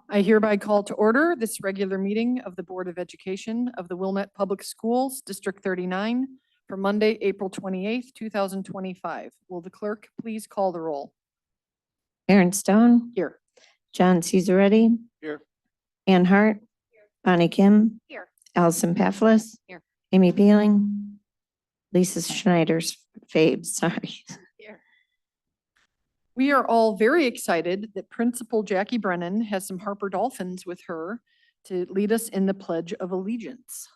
I hereby call to order this regular meeting of the Board of Education of the Wilmette Public Schools, District 39, for Monday, April 28th, 2025. Will the clerk please call the roll? Aaron Stone. Here. John Caesarretti. Here. Ann Hart. Bonnie Kim. Here. Allison Pavlis. Here. Amy Peeling. Lisa Schneider's Fabe, sorry. Here. We are all very excited that Principal Jackie Brennan has some Harper Dolphins with her to lead us in the Pledge of Allegiance.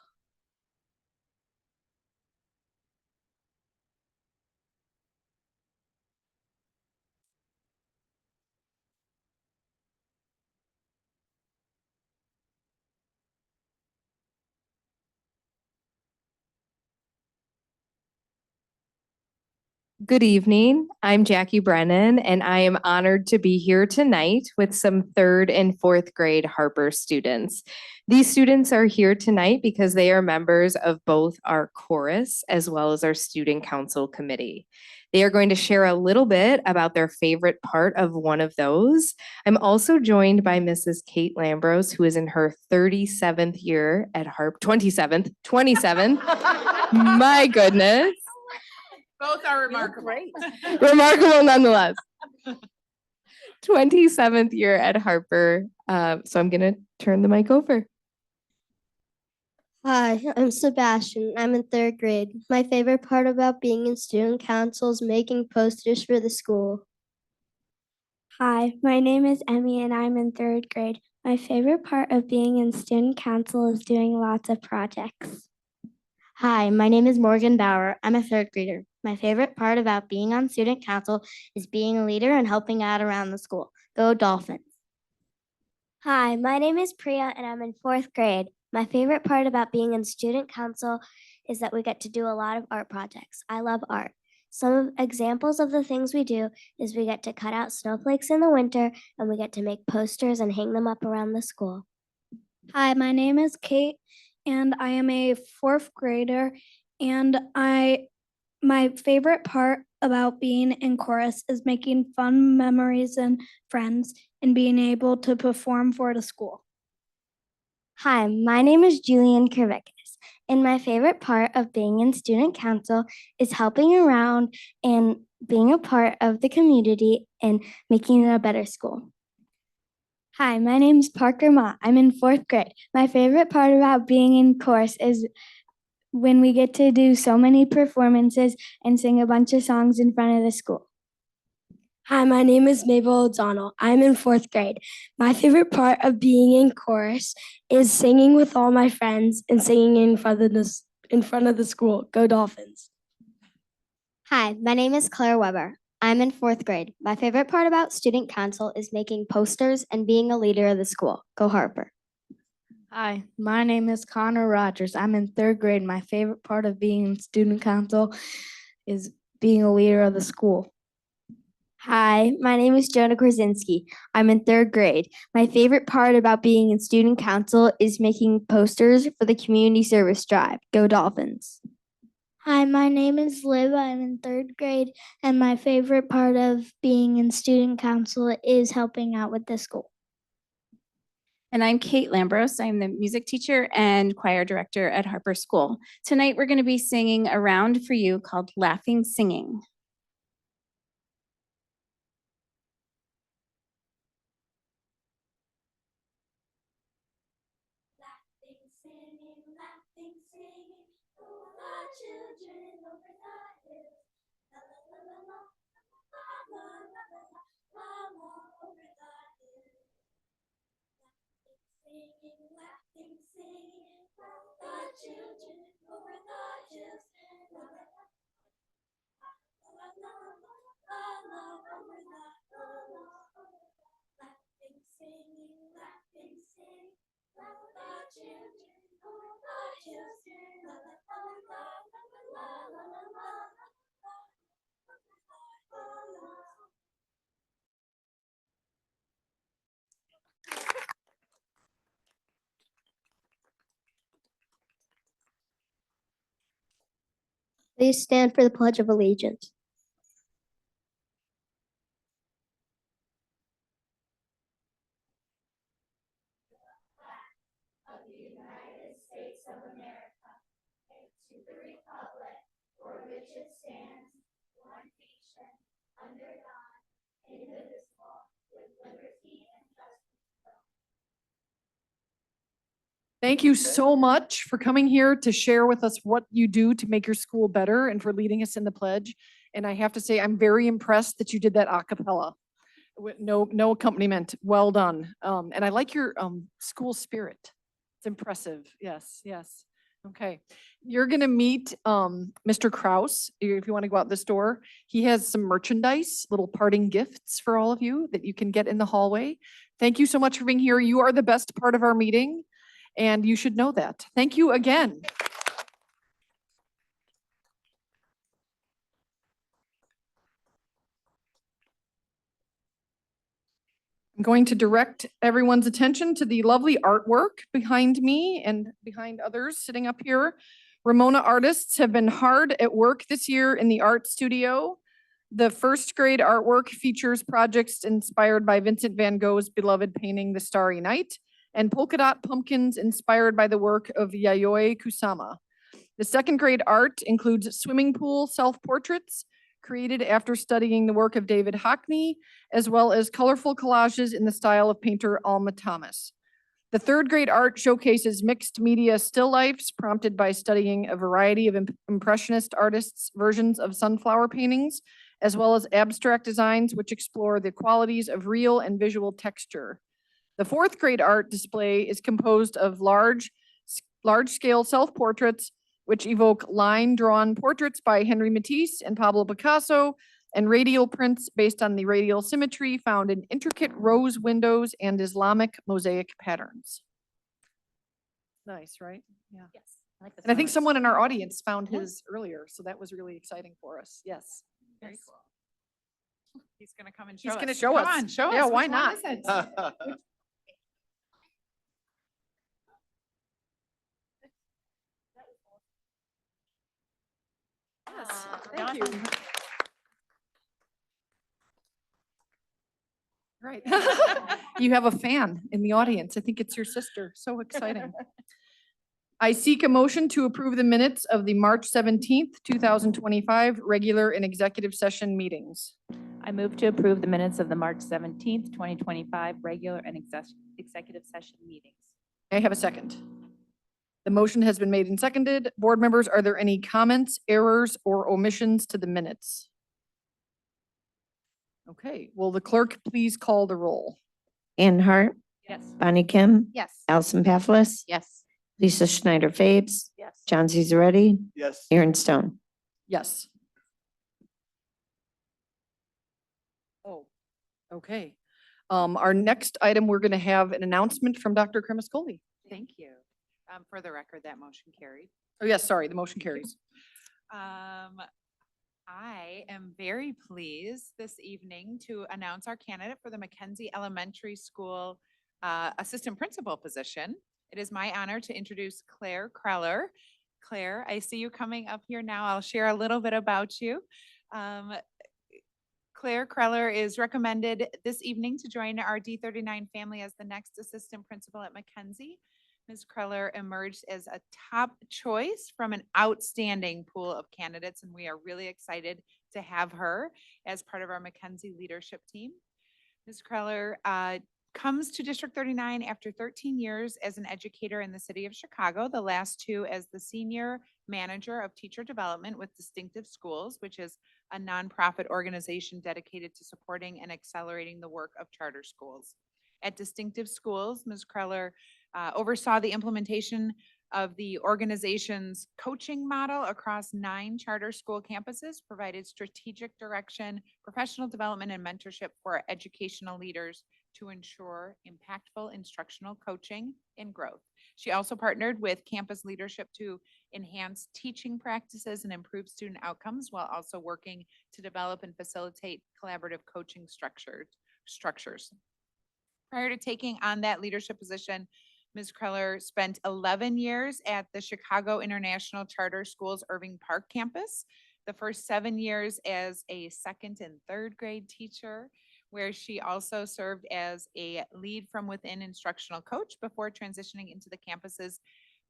Good evening. I'm Jackie Brennan, and I am honored to be here tonight with some third and fourth grade Harper students. These students are here tonight because they are members of both our chorus as well as our student council committee. They are going to share a little bit about their favorite part of one of those. I'm also joined by Mrs. Kate Lambros, who is in her 37th year at Harper, 27th. My goodness. Both are remarkable. Remarkable nonetheless. 27th year at Harper. So I'm going to turn the mic over. Hi, I'm Sebastian. I'm in third grade. My favorite part about being in student council is making posters for the school. Hi, my name is Emmy and I'm in third grade. My favorite part of being in student council is doing lots of projects. Hi, my name is Morgan Bauer. I'm a third grader. My favorite part about being on student council is being a leader and helping out around the school. Go Dolphins. Hi, my name is Priya and I'm in fourth grade. My favorite part about being in student council is that we get to do a lot of art projects. I love art. Some examples of the things we do is we get to cut out snowflakes in the winter and we get to make posters and hang them up around the school. Hi, my name is Kate and I am a fourth grader, and my favorite part about being in chorus is making fun memories and friends and being able to perform for the school. Hi, my name is Julian Kervekis, and my favorite part of being in student council is helping around and being a part of the community and making it a better school. Hi, my name is Parker Ma. I'm in fourth grade. My favorite part about being in chorus is when we get to do so many performances and sing a bunch of songs in front of the school. Hi, my name is Mabel O'Donnell. I'm in fourth grade. My favorite part of being in chorus is singing with all my friends and singing in front of the school. Go Dolphins. Hi, my name is Claire Weber. I'm in fourth grade. My favorite part about student council is making posters and being a leader of the school. Go Harper. Hi, my name is Connor Rogers. I'm in third grade. My favorite part of being in student council is being a leader of the school. Hi, my name is Jonah Krasinski. I'm in third grade. My favorite part about being in student council is making posters for the community service drive. Go Dolphins. Hi, my name is Liv. I'm in third grade, and my favorite part of being in student council is helping out with the school. And I'm Kate Lambros. I'm the music teacher and choir director at Harper School. Tonight, we're going to be singing a round for you called Laughing Singing. Laughing, singing, oh, our children over the hills. La la la la la, la la la la la, la over the hills. Laughing, singing, oh, our children over the hills. La la la la la la, over the laughing, singing, our children over the hills. La la la la la la la la. Please stand for the Pledge of Allegiance. under God, indivisible, with liberty and justice. Thank you so much for coming here to share with us what you do to make your school better and for leading us in the pledge. And I have to say, I'm very impressed that you did that a cappella with no accompaniment. Well done. And I like your school spirit. It's impressive. Yes, yes. Okay. You're gonna meet Mr. Kraus if you want to go out this door. He has some merchandise, little parting gifts for all of you that you can get in the hallway. Thank you so much for being here. You are the best part of our meeting, and you should know that. Thank you again. I'm going to direct everyone's attention to the lovely artwork behind me and behind others sitting up here. Ramona artists have been hard at work this year in the art studio. The first grade artwork features projects inspired by Vincent van Gogh's beloved painting, The Starry Night, and polka dot pumpkins inspired by the work of Yayoi Kusama. The second grade art includes swimming pool self-portraits created after studying the work of David Hockney, as well as colorful collages in the style of painter Alma Thomas. The third grade art showcases mixed media still lifes prompted by studying a variety of impressionist artists' versions of sunflower paintings, as well as abstract designs which explore the qualities of real and visual texture. The fourth grade art display is composed of large-scale self-portraits which evoke line-drawn portraits by Henri Matisse and Pablo Picasso, and radial prints based on the radial symmetry found in intricate rose windows and Islamic mosaic patterns. Nice, right? Yeah. Yes. And I think someone in our audience found his earlier, so that was really exciting for us. Yes. Very cool. He's gonna come and show He's us. gonna show Come us. on, show us. Yeah, why Which one not? is it? Yes, thank you. Right. You have a fan in the audience. I think it's your sister. So exciting. I seek a motion to approve the minutes of the March 17th, 2025 regular and executive session meetings. I move to approve the minutes of the March 17th, 2025 regular and executive session meetings. May I have a second? The motion has been made and seconded. Board members, are there any comments, errors, or omissions to the minutes? Okay, will the clerk please call the roll? Ann Hart, Yes. Bonnie Kim, Yes. Allison Pavlis, Yes. Lisa Schneider Fabes, Yes. John Cizaretti, Yes. Aaron Stone. Yes. Oh, okay. Our next item, we're going to have an announcement from Dr. Cremascoli. Thank you. For the record, that motion carried. Oh, yes, sorry, the motion carries. I am very pleased this evening to announce our candidate for the Mackenzie Elementary School Assistant Principal position. It is my honor to introduce Claire Kreller. Claire, I see you coming up here now. I'll share a little bit about you. Claire Kreller is recommended this evening to join our D39 family as the next assistant principal at Mackenzie. Ms. Kreller emerged as a top choice from an outstanding pool of candidates, and we are really excited to have her as part of our Mackenzie leadership team. Ms. Kreller comes to District 39 after 13 years as an educator in the city of Chicago, the last 2 as the senior manager of teacher development with Distinctive Schools, which is a nonprofit organization dedicated to supporting and accelerating the work of charter schools. At Distinctive Schools, Ms. Kreller oversaw the implementation of the organization's coaching model across 9 charter school campuses, provided strategic direction, professional development, and mentorship for our educational leaders to ensure impactful instructional coaching and growth. She also partnered with campus leadership to enhance teaching practices and improve student outcomes while also working to develop and facilitate collaborative coaching structures. Prior to taking on that leadership position, Ms. Kreller spent 11 years at the Chicago International Charter Schools Irving Park campus, the first 7 years as a 2nd and 3rd grade teacher, where she also served as a lead from within instructional coach before transitioning into the campus's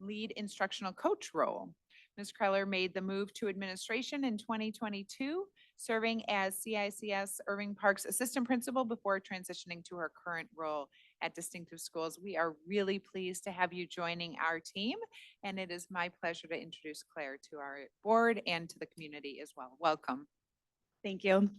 lead instructional coach role. Ms. Kreller made the move to administration in 2022, serving as CICS Irving Park's assistant principal before transitioning to her current role at Distinctive Schools. We are really pleased to have you joining our team, and it is my pleasure to introduce Claire to our board and to the community as well. Welcome. Thank you.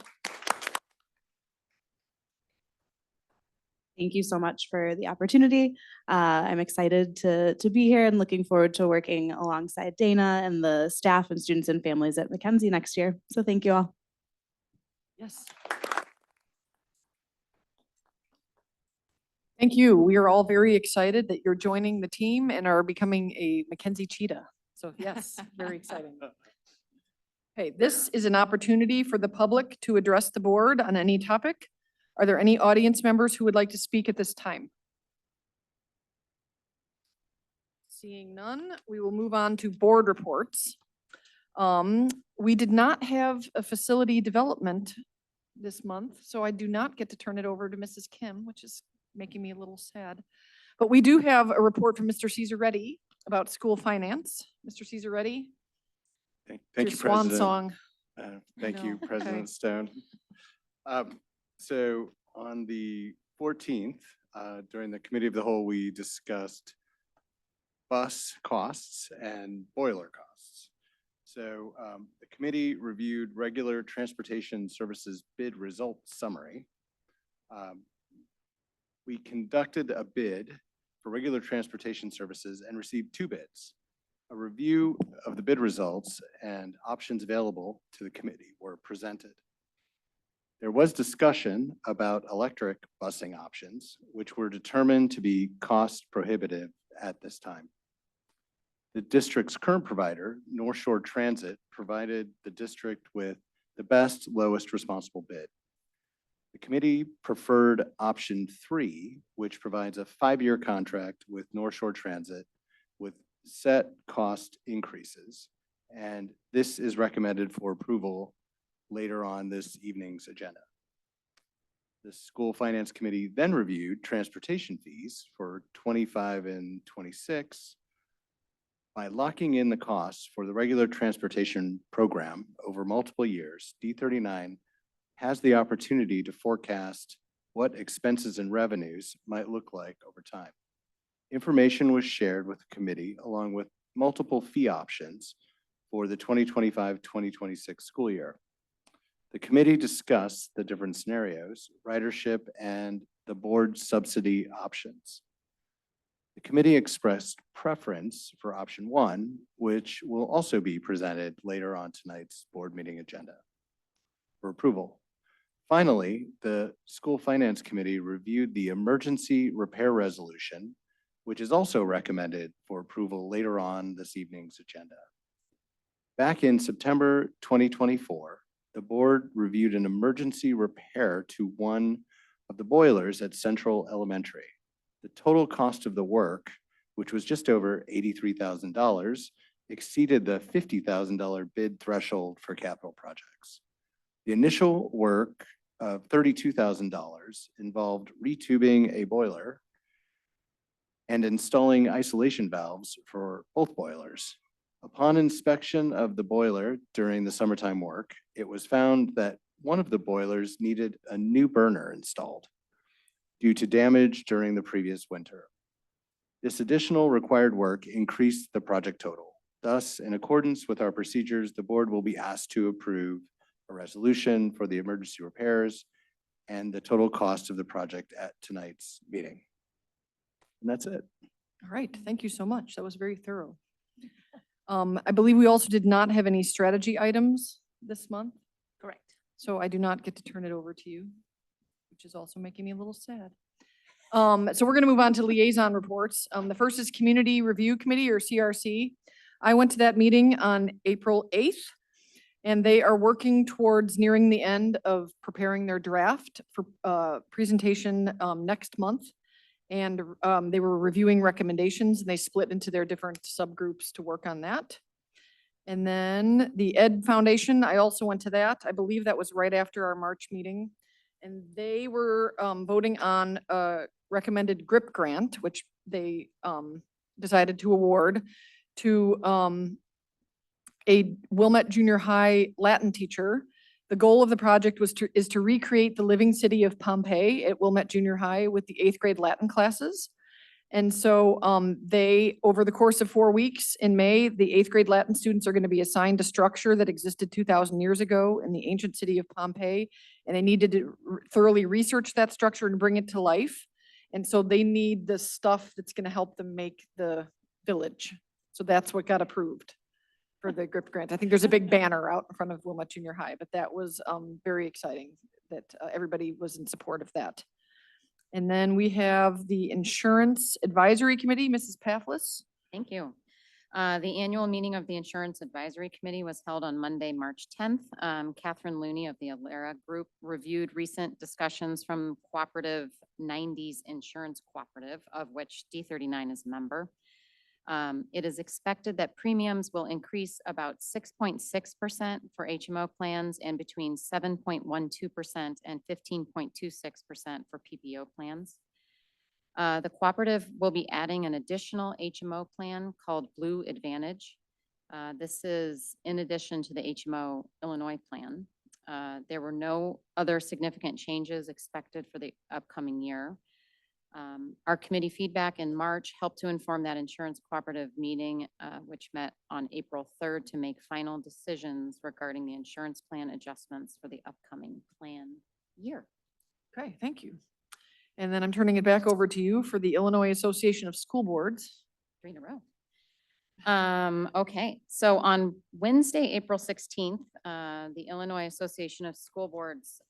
Thank you so much for the opportunity. I'm excited to be here and looking forward to working alongside Dana and the staff and students and families at Mackenzie next year. So thank you all. Yes. Thank you. We are all very excited that you're joining the team and are becoming a Mackenzie cheetah. So yes, very exciting. Okay, this is an opportunity for the public to address the board on any topic. Are there any audience members who would like to speak at this time? Seeing none, we will move on to board reports. We did not have a facility development this month, so I do not get to turn it over to Mrs. Kim, which is making me a little sad. But we do have a report from Mr. Caesar-Reddy about school finance. Mr. Caesar-Reddy? Thank Your you, swan President. song. Thank you, know, okay. President Stone. So on the 14th, during the Committee of the Whole, we discussed bus costs and boiler costs. So the committee reviewed regular transportation services bid results summary. We conducted a bid for regular transportation services and received 2 bids. A review of the bid results and options available to the committee were presented. There was discussion about electric busing options, which were determined to be cost prohibitive at this time. The district's current provider, North Shore Transit, provided the district with the best, lowest responsible bid. The committee preferred option 3, which provides a 5-year contract with North Shore Transit with set cost increases. And this is recommended for approval later on this evening's agenda. The School Finance Committee then reviewed transportation fees for 25 and 26. By locking in the costs for the regular transportation program over multiple years, D39 has the opportunity to forecast what expenses and revenues might look like over time. Information was shared with the committee along with multiple fee options for the 2025-2026 school year. The committee discussed the different scenarios, ridership, and the board subsidy options. The committee expressed preference for option 1, which will also be presented later on tonight's board meeting agenda for approval. Finally, the School Finance Committee reviewed the emergency repair resolution, which is also recommended for approval later on this evening's agenda. Back in September 2024, the board reviewed an emergency repair to one of the boilers at Central Elementary. The total cost of the work, which was just over $83,000, exceeded the $50,000 bid threshold for capital projects. The initial work of $32,000 involved retubing a boiler and installing isolation valves for both boilers. Upon inspection of the boiler during the summertime work, it was found that one of the boilers needed a new burner installed due to damage during the previous winter. This additional required work increased the project total. Thus, in accordance with our procedures, the board will be asked to approve a resolution for the emergency repairs and the total cost of the project at tonight's meeting. And that's it. All right, thank you so much. That was very thorough. I believe we also did not have any strategy items this month. Correct. So I do not get to turn it over to you, which is also making me a little sad. So we're going to move on to liaison reports. The first is Community Review Committee, or CRC. I went to that meeting on April 8th, and they are working towards nearing the end of preparing their draft for presentation next month. And they were reviewing recommendations, and they split into their different subgroups to work on that. And then the Ed Foundation, I also went to that. I believe that was right after our March meeting. And they were voting on a recommended GRIP grant, which they decided to award to a Wilmette Junior High Latin teacher. The goal of the project is to recreate the living city of Pompeii at Wilmette Junior High with the 8th grade Latin classes. And so they, over the course of 4 weeks in May, the 8th grade Latin students are going to be assigned a structure that existed 2,000 years ago in the ancient city of Pompeii. And they needed to thoroughly research that structure and bring it to life. And so they need the stuff that's going to help them make the village. So that's what got approved for the GRIP grant. I think there's a big banner out in front of Wilmette Junior High, but that was very exciting that everybody was in support of that. And then we have the Insurance Advisory Committee, Mrs. Pavlis. Thank you. The annual meeting of the Insurance Advisory Committee was held on Monday, March 10th. Catherine Looney of the Alera Group reviewed recent discussions from Cooperative 90s Insurance Cooperative, of which D39 is a member. It is expected that premiums will increase about 6.6% for HMO plans and between 7.12% and 15.26% for PPO plans. The cooperative will be adding an additional HMO plan called Blue Advantage. This is in addition to the HMO Illinois plan. There were no other significant changes expected for the upcoming year. Our committee feedback in March helped to inform that insurance cooperative meeting, which met on April 3rd to make final decisions regarding the insurance plan adjustments for the upcoming plan year. Okay, thank you. And then I'm turning it back over to you for the Illinois Association of School Boards. 3 in a row. Okay, so on Wednesday, April 16th, the Illinois Association of School Boards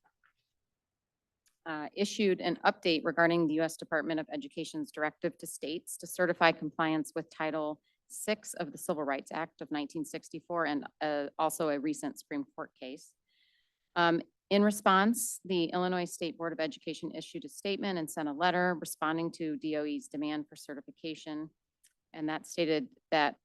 issued an update regarding the U.S. Department of Education's directive to states to certify compliance with Title VI of the Civil Rights Act of 1964 and also a recent Supreme Court case. In response, the Illinois State Board of Education issued a statement and sent a letter responding to DOE's demand for certification. And that stated that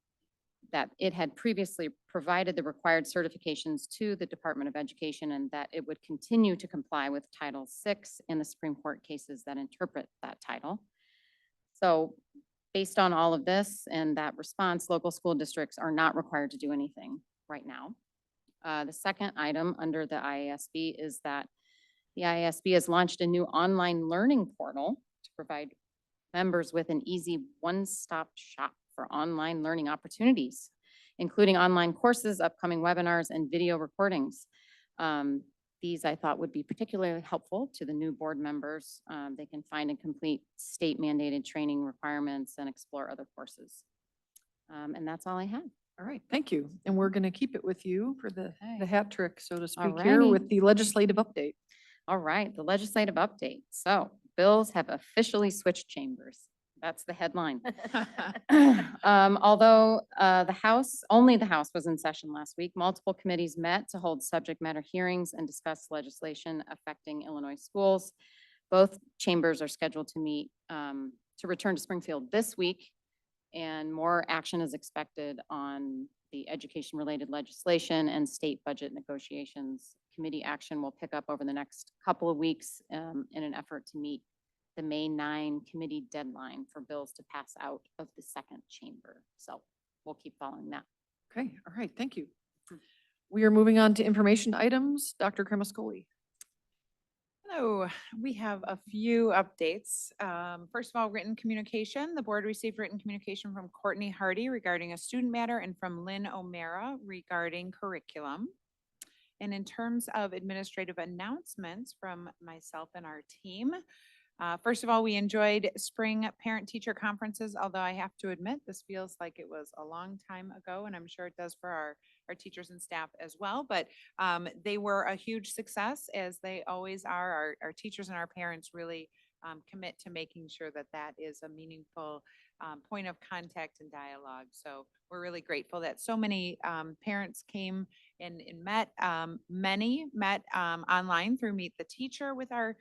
it had previously provided the required certifications to the Department of Education and that it would continue to comply with Title VI in the Supreme Court cases that interpret that title. So based on all of this and that response, local school districts are not required to do anything right now. The second item under the IASB is that the IASB has launched a new online learning portal to provide members with an easy one-stop shop for online learning opportunities, including online courses, upcoming webinars, and video recordings. These I thought would be particularly helpful to the new board members. They can find and complete state mandated training requirements and explore other courses. And that's all I have. All right, thank you. And we're going to keep it with you for the hat trick, so to speak, All here righty. with the legislative update. All right, the legislative update. So bills have officially switched chambers. That's the headline. Although only the House was in session last week, multiple committees met to hold subject matter hearings and discuss legislation affecting Illinois schools. Both chambers are scheduled to meet to return to Springfield this week, and more action is expected on the education-related legislation and state budget negotiations. Committee action will pick up over the next couple of weeks in an effort to meet the May 9 committee deadline for bills to pass out of the second chamber. So we'll keep following that. Okay, all right, thank you. We are moving on to information items. Dr. Cremascoli. Hello, we have a few updates. First of all, written communication. The board received written communication from Courtney Hardy regarding a student matter and from Lynn O'Mara regarding curriculum. And in terms of administrative announcements from myself and our team, first of all, we enjoyed spring parent-teacher conferences, although I have to admit, this feels like it was a long time ago, and I'm sure it does for our teachers and staff as well. But they were a huge success, as they always are. Our teachers and our parents really commit to making sure that that is a meaningful point of contact and dialogue. So we're really grateful that so many parents came and met. Many met online through Meet the Teacher with our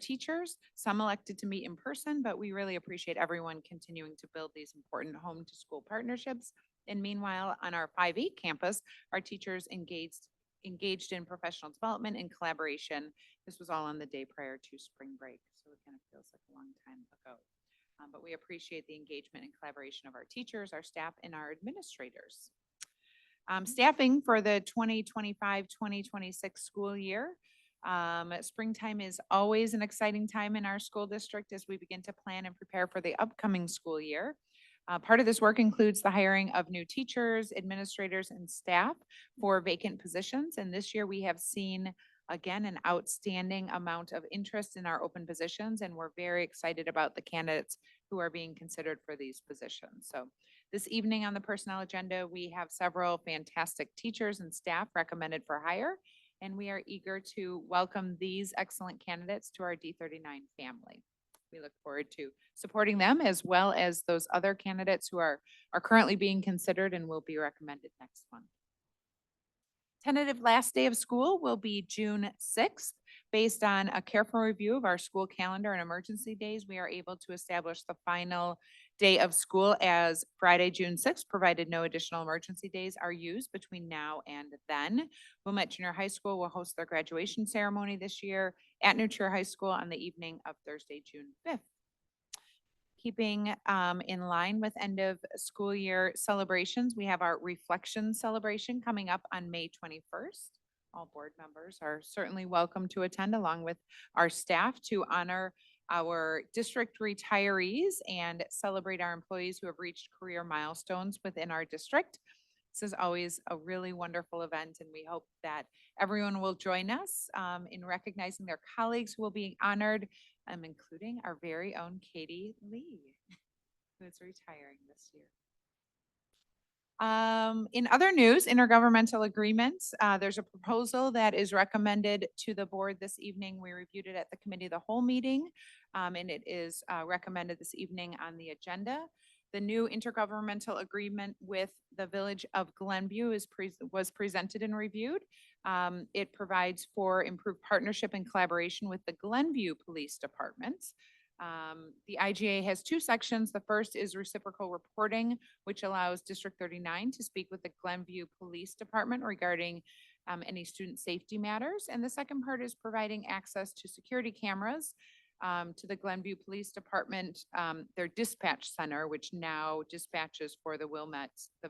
teachers. Some elected to meet in person, but we really appreciate everyone continuing to build these important home to school partnerships. And meanwhile, on our 5-8 campus, our teachers engaged in professional development and collaboration. This was all on the day prior to spring break, so it kind of feels like a long time ago. But we appreciate the engagement and collaboration of our teachers, our staff, and our administrators. Staffing for the 2025-2026 school year. Springtime is always an exciting time in our school district as we begin to plan and prepare for the upcoming school year. Part of this work includes the hiring of new teachers, administrators, and staff for vacant positions. And this year we have seen, again, an outstanding amount of interest in our open positions, and we're very excited about the candidates who are being considered for these positions. So this evening on the personnel agenda, we have several fantastic teachers and staff recommended for hire, and we are eager to welcome these excellent candidates to our D39 family. We look forward to supporting them as well as those other candidates who are currently being considered and will be recommended next month. Tentative last day of school will be June 6th. Based on a careful review of our school calendar and emergency days, we are able to establish the final day of school as Friday, June 6th, provided no additional emergency days are used between now and then. Wilmette Junior High School will host their graduation ceremony this year at New Trier High School on the evening of Thursday, June 5th. Keeping in line with end of school year celebrations, we have our reflection celebration coming up on May 21st. All board members are certainly welcome to attend along with our staff to honor our district retirees and celebrate our employees who have reached career milestones within our district. This is always a really wonderful event, and we hope that everyone will join us in recognizing their colleagues who will be honored, including our very own Katie Lee, who is retiring this year. In other news, intergovernmental agreements, there's a proposal that is recommended to the board this evening. We reviewed it at the committee of the whole meeting, and it is recommended this evening on the agenda. The new intergovernmental agreement with the Village of Glenview was presented and reviewed. It provides for improved partnership and collaboration with the Glenview Police Departments. The IGA has two sections. The first is reciprocal reporting, which allows District 39 to speak with the Glenview Police Department regarding any student safety matters. And the second part is providing access to security cameras to the Glenview Police Department, their dispatch center, which now dispatches for the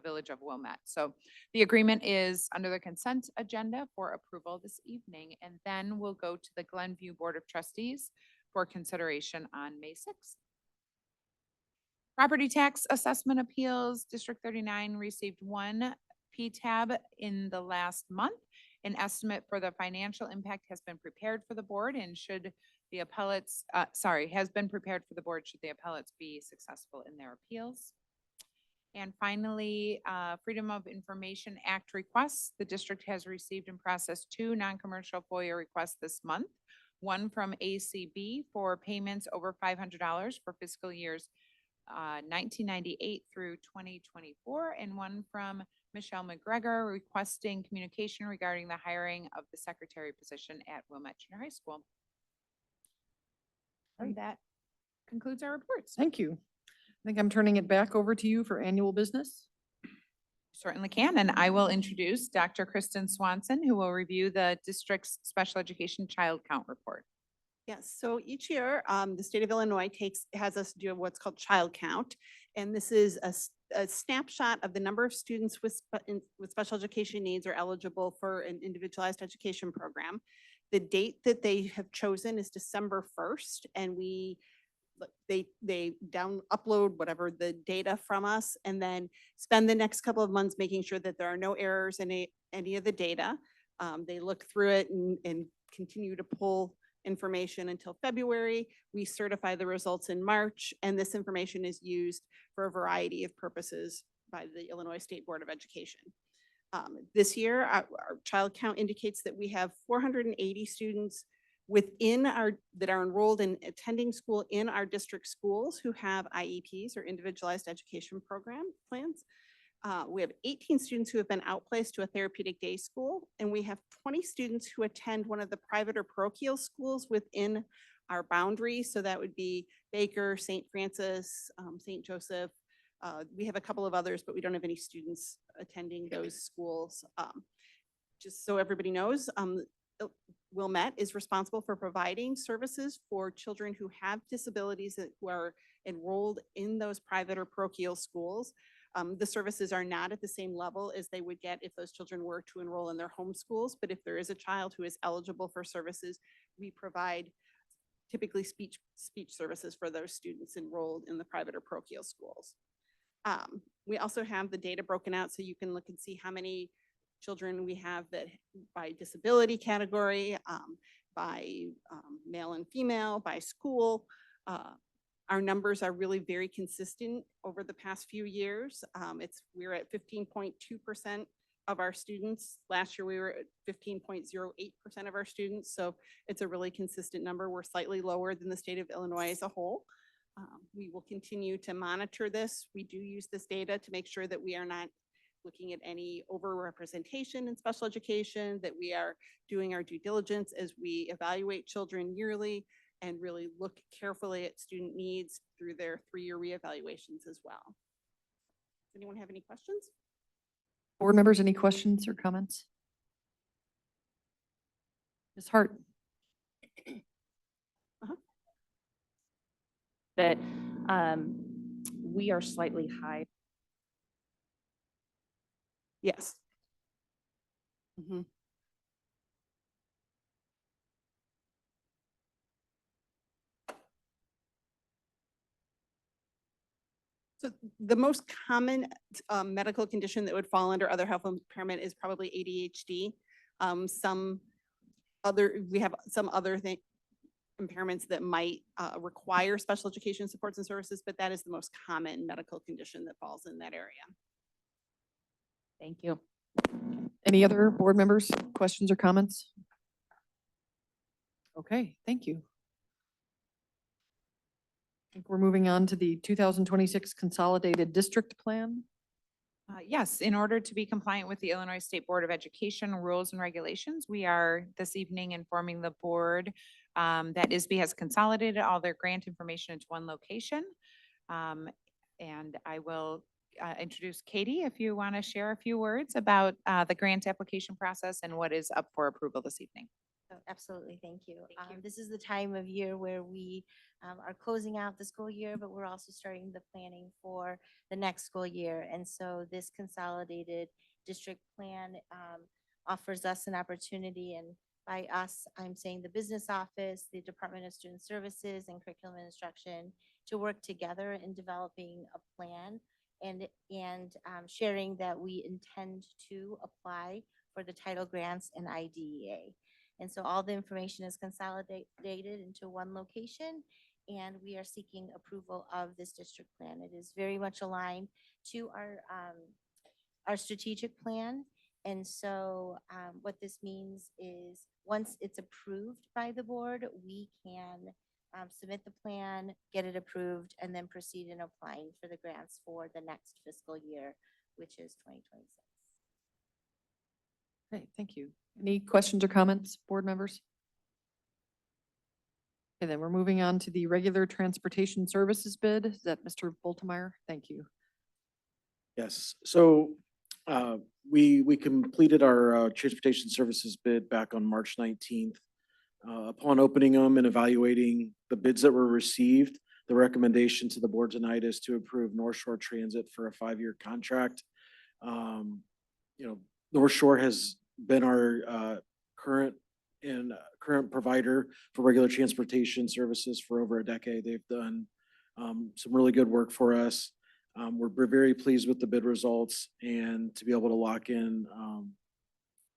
Village of Wilmette. So the agreement is under the consent agenda for approval this evening, and then we'll go to the Glenview Board of Trustees for consideration on May 6th. Property tax assessment appeals, District 39 received one PTAB in the last month. An estimate for the financial impact has been prepared for the board and should the appellates, has been prepared for the board should the appellates be successful in their appeals. And finally, Freedom of Information Act requests. The district has received and processed two non-commercial FOIA requests this month. One from ACB for payments over $500 for fiscal years 1998 through 2024, and one from Michelle McGregor requesting communication regarding the hiring of the secretary position at Wilmette Junior High School. And that concludes our reports. Thank you. I think I'm turning it back over to you for annual business. Certainly can, and I will introduce Dr. Kristen Swanson, who will review the district's special education child count report. Yes, so each year, the state of Illinois has us do what's called child count. And this is a snapshot of the number of students with special education needs are eligible for an individualized education program. The date that they have chosen is December 1st, and they upload whatever the data from us and then spend the next couple of months making sure that there are no errors in any of the data. They look through it and continue to pull information until February. We certify the results in March, and this information is used for a variety of purposes by the Illinois State Board of Education. This year, our child count indicates that we have 480 students that are enrolled in attending school in our district schools who have IEPs or individualized education program plans. We have 18 students who have been outplaced to a therapeutic day school, and we have 20 students who attend one of the private or parochial schools within our boundaries. So that would be Baker, St. Francis, St. Joseph. We have a couple of others, but we don't have any students attending those schools. Just so everybody knows, Wilmette is responsible for providing services for children who have disabilities who are enrolled in those private or parochial schools. The services are not at the same level as they would get if those children were to enroll in their home schools, but if there is a child who is eligible for services, we provide typically speech services for those students enrolled in the private or parochial schools. We also have the data broken out so you can look and see how many children we have that by disability category, by male and female, by school. Our numbers are really very consistent over the past few years. We're at 15.2% of our students. Last year, we were at 15.08% of our students. So it's a really consistent number. We're slightly lower than the state of Illinois as a whole. We will continue to monitor this. We do use this data to make sure that we are not looking at any overrepresentation in special education, that we are doing our due diligence as we evaluate children yearly and really look carefully at student needs through their 3-year reevaluations as well. Does anyone have any questions? Board members, any questions or comments? Ms. Hart? That we are slightly high. Yes. Mhm. So the most common medical condition that would fall under other health impairment is probably ADHD. We have some other impairments that might require special education supports and services, but that is the most common medical condition that falls in that area. Thank you. Any other board members, questions or comments? Okay, thank you. I think we're moving on to the 2026 Consolidated District Plan. Yes, in order to be compliant with the Illinois State Board of Education rules and regulations, we are this evening informing the board that ISB has consolidated all their grant information into one location. And I will introduce Katie if you want to share a few words about the grant application process and what is up for approval this evening. Oh, absolutely. Thank you. This is the time of year where we are closing out the school year, but we're also starting the planning for the next school year. And so this consolidated district plan offers us an opportunity, and by us, I'm saying the business office, the Department of Student Services and Curriculum and Instruction, to work together in developing a plan and sharing that we intend to apply for the title grants and IDEA. And so all the information is consolidated into one location, and we are seeking approval of this district plan. It is very much aligned to our strategic plan. And so what this means is once it's approved by the board, we can submit the plan, get it approved, and then proceed in applying for the grants for the next fiscal year, which is 2026. Great, thank you. Any questions or comments, board members? And then we're moving on to the regular transportation services bid. Is that Mr. Boltemeyer? Thank you. Yes, so we completed our transportation services bid back on March 19th. Upon opening them and evaluating the bids that were received, the recommendation to the board tonight is to approve North Shore Transit for a 5-year contract. North Shore has been our current provider for regular transportation services for over a decade. They've done some really good work for us. We're very pleased with the bid results, and to be able to lock in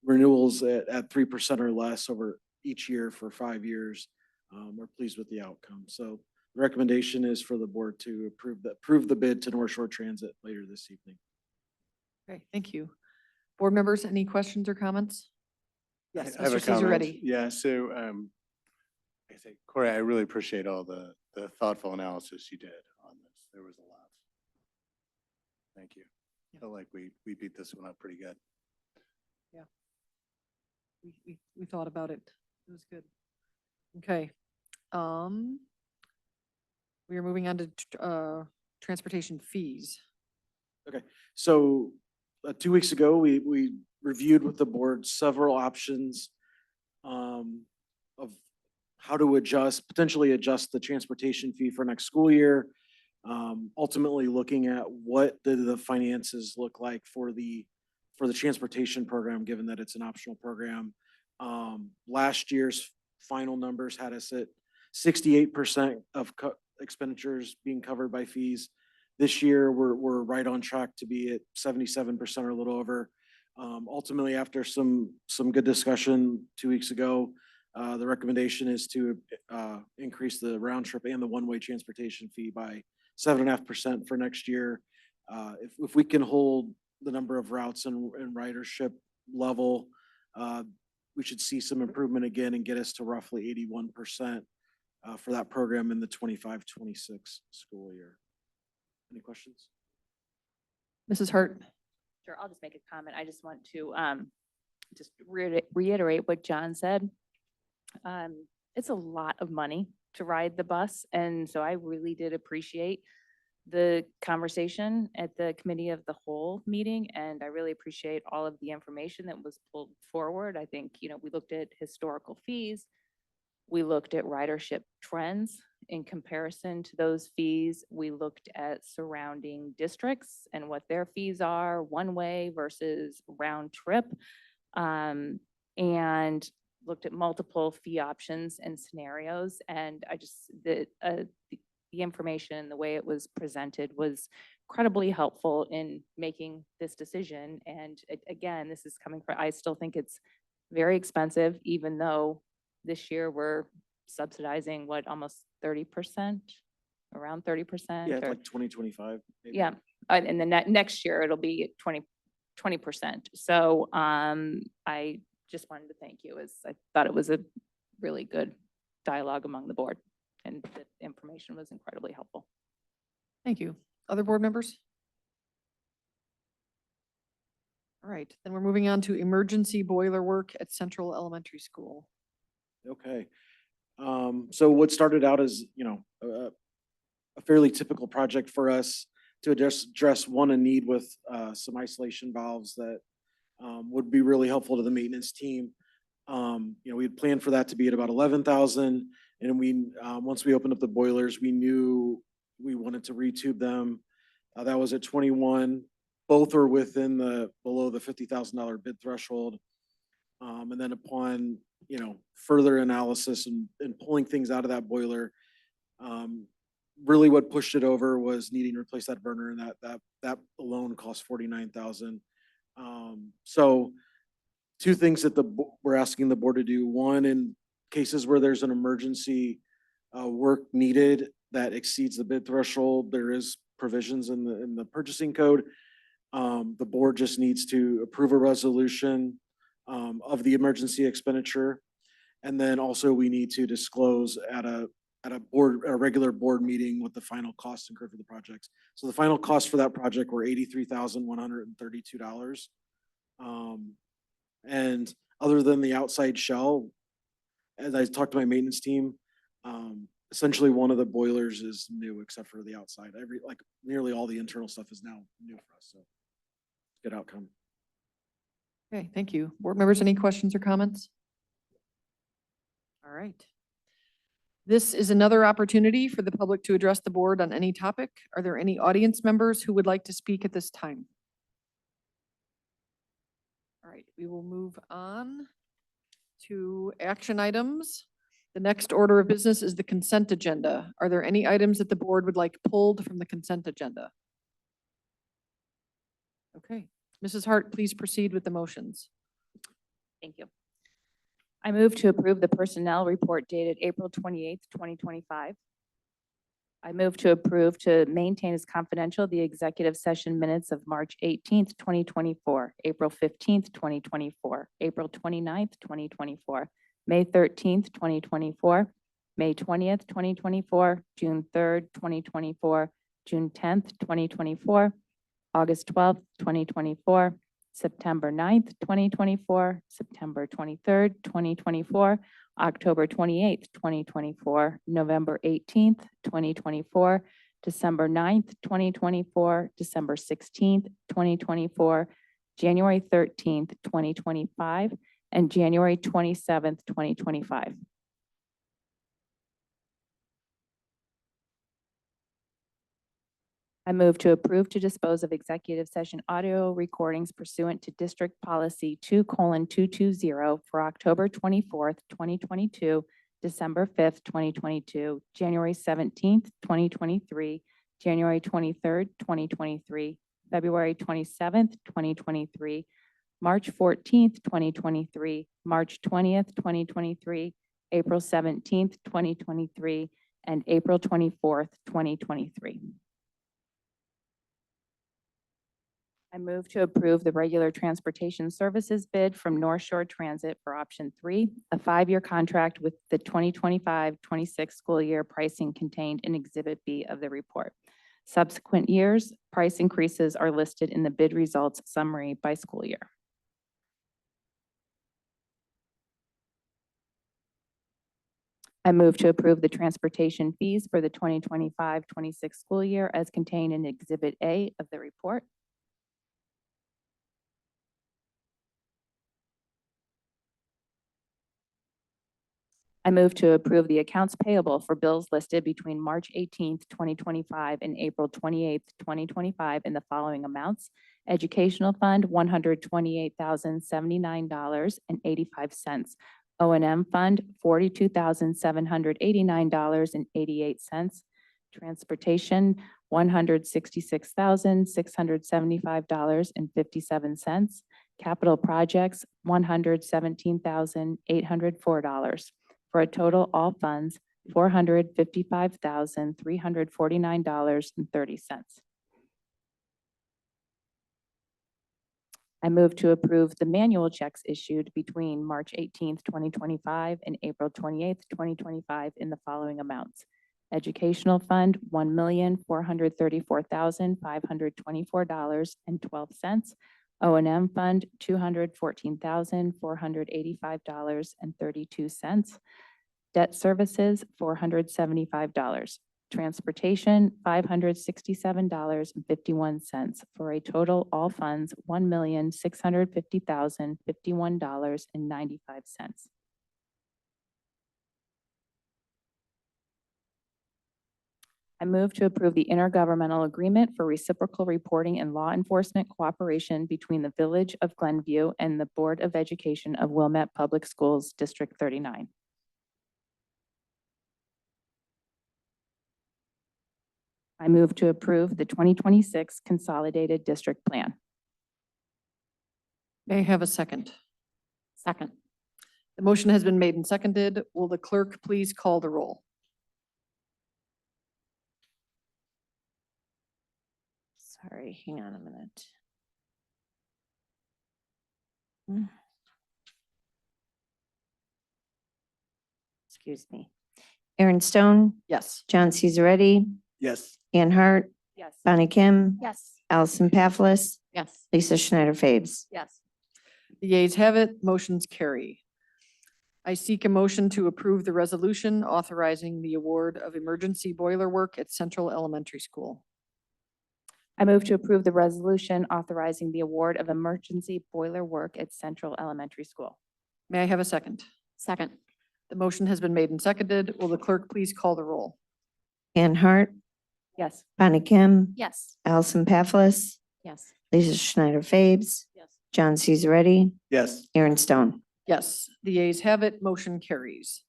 renewals at 3% or less over each year for 5 years. We're pleased with the outcome. So the recommendation is for the board to approve the bid to North Shore Transit later this evening. Great, thank you. Board members, any questions or comments? Yes, I have a Mr. Caesar comment. ready. Yeah, so like I say, Corey, I really appreciate all the thoughtful analysis you did on this. There was a lot. Thank you. I feel like we beat this one up pretty good. Yeah. We thought about it. It was good. Okay. We are moving on to transportation fees. Okay, so 2 weeks ago, we reviewed with the board several options of how to potentially adjust the transportation fee for next school year. Ultimately looking at what do the finances look like for the transportation program, given that it's an optional program. Last year's final numbers had us at 68% of expenditures being covered by fees. This year, we're right on track to be at 77% or a little over. Ultimately, after some good discussion 2 weeks ago, the recommendation is to increase the round trip and the one-way transportation fee by 7.5% for next year. If we can hold the number of routes and ridership level, we should see some improvement again and get us to roughly 81% for that program in the 25-26 school year. Any questions? Mrs. Hart? Sure, I'll just make a comment. I just want to just reiterate what John said. It's a lot of money to ride the bus, and so I really did appreciate the conversation at the committee of the whole meeting, and I really appreciate all of the information that was pulled forward. I think, we looked at historical fees, we looked at ridership trends in comparison to those fees. We looked at surrounding districts and what their fees are, one way versus round trip, and looked at multiple fee options and scenarios. And I just, the information and the way it was presented was incredibly helpful in making this decision. And again, this is coming from, I still think it's very expensive, even though this year we're subsidizing what, almost 30%, around 30%. Yeah, it's like 2025. Yeah, and then next year it'll be 20%. So I just wanted to thank you, as I thought it was a really good dialogue among the board, and the information was incredibly helpful. Thank you. Other board members? All right, then we're moving on to emergency boiler work at Central Elementary School. Okay. So what started out as, a fairly typical project for us to address a need with some isolation valves that would be really helpful to the maintenance team. We had planned for that to be at about 11,000, and once we opened up the boilers, we knew we wanted to retube them. That was at 21. Both are within below the $50,000 bid threshold. And then upon, further analysis and pulling things out of that boiler, really what pushed it over was needing to replace that burner, and that alone cost $49,000. So two things that we're asking the board to do. One, in cases where there's an emergency work needed that exceeds the bid threshold, there is provisions in the purchasing code. The board just needs to approve a resolution of the emergency expenditure. And then also we need to disclose at a regular board meeting what the final costs incurred for the projects. So the final costs for that project were $83,132. And other than the outside shell, as I talked to my maintenance team, essentially one of the boilers is new except for the outside. Nearly all the internal stuff is now new for us. So good outcome. Okay, thank you. Board members, any questions or comments? All right. This is another opportunity for the public to address the board on any topic. Are there any audience members who would like to speak at this time? All right, we will move on to action items. The next order of business is the consent agenda. Are there any items that the board would like pulled from the consent agenda? Okay, Mrs. Hart, please proceed with the motions. Thank you. I move to approve the personnel report dated April 28th, 2025. I move to approve to maintain as confidential the executive session minutes of March 18th, 2024, April 15th, 2024, April 29th, 2024, May 13th, 2024, May 20th, 2024, June 3rd, 2024, June 10th, 2024, August 12th, 2024, September 9th, 2024, September 23rd, 2024, October 28th, 2024, November 18th, 2024, December 9th, 2024, December 16th, 2024, January 13th, 2025, and January 27th, 2025. I move to approve to dispose of executive session audio recordings pursuant to District Policy 2:220 for October 24th, 2022, December 5th, 2022, January 17th, 2023, January 23rd, 2023, February 27th, 2023, March 14th, 2023, March 20th, 2023, April 17th, 2023, and April 24th, 2023. I move to approve the regular transportation services bid from North Shore Transit for option 3, a 5-year contract with the 2025-26 school year pricing contained in Exhibit B of the report. Subsequent years, price increases are listed in the bid results summary by school year. I move to approve the transportation fees for the 2025-26 school year as contained in Exhibit A of the report. I move to approve the accounts payable for bills listed between March 18th, 2025 and April 28th, 2025 in the following amounts. Educational Fund, $128,079.85. O&M Fund, $42,789.88. Transportation, $166,675.57. Capital Projects, $117,804. For a total all funds, $455,349.30. I move to approve the manual checks issued between March 18th, 2025 and April 28th, 2025 in the following amounts. Educational Fund, $1,434,524.12. O&M Fund, $214,485.32. Debt Services, $475. Transportation, $567.51, for a total all funds, $1,650,051.95. I move to approve the intergovernmental agreement for reciprocal reporting and law enforcement cooperation between the Village of Glenview and the Board of Education of Wilmette Public Schools, District 39. I move to approve the 2026 Consolidated District Plan. May I have a second? Second. The motion has been made and seconded. Will the clerk please call the roll? Sorry, hang on a minute. Excuse me. Aaron Stone, Yes. John Caesarretti, Yes. Ann Hart, Yes. Bonnie Kim, Yes. Allison Pavlis, Yes. Lisa Schneider Fabes. Yes. The yeas have it, motions carry. I seek a motion to approve the resolution authorizing the award of emergency boiler work at Central Elementary School. I move to approve the resolution authorizing the award of emergency boiler work at Central Elementary School. May I have a second? Second. The motion has been made and seconded. Will the clerk please call the roll? Ann Hart, Yes. Bonnie Kim, Yes. Allison Pavlis, Yes. Lisa Schneider Fabes, Yes. John Caesarretti, Yes. Aaron Stone. Yes, the yeas have it, motion carries.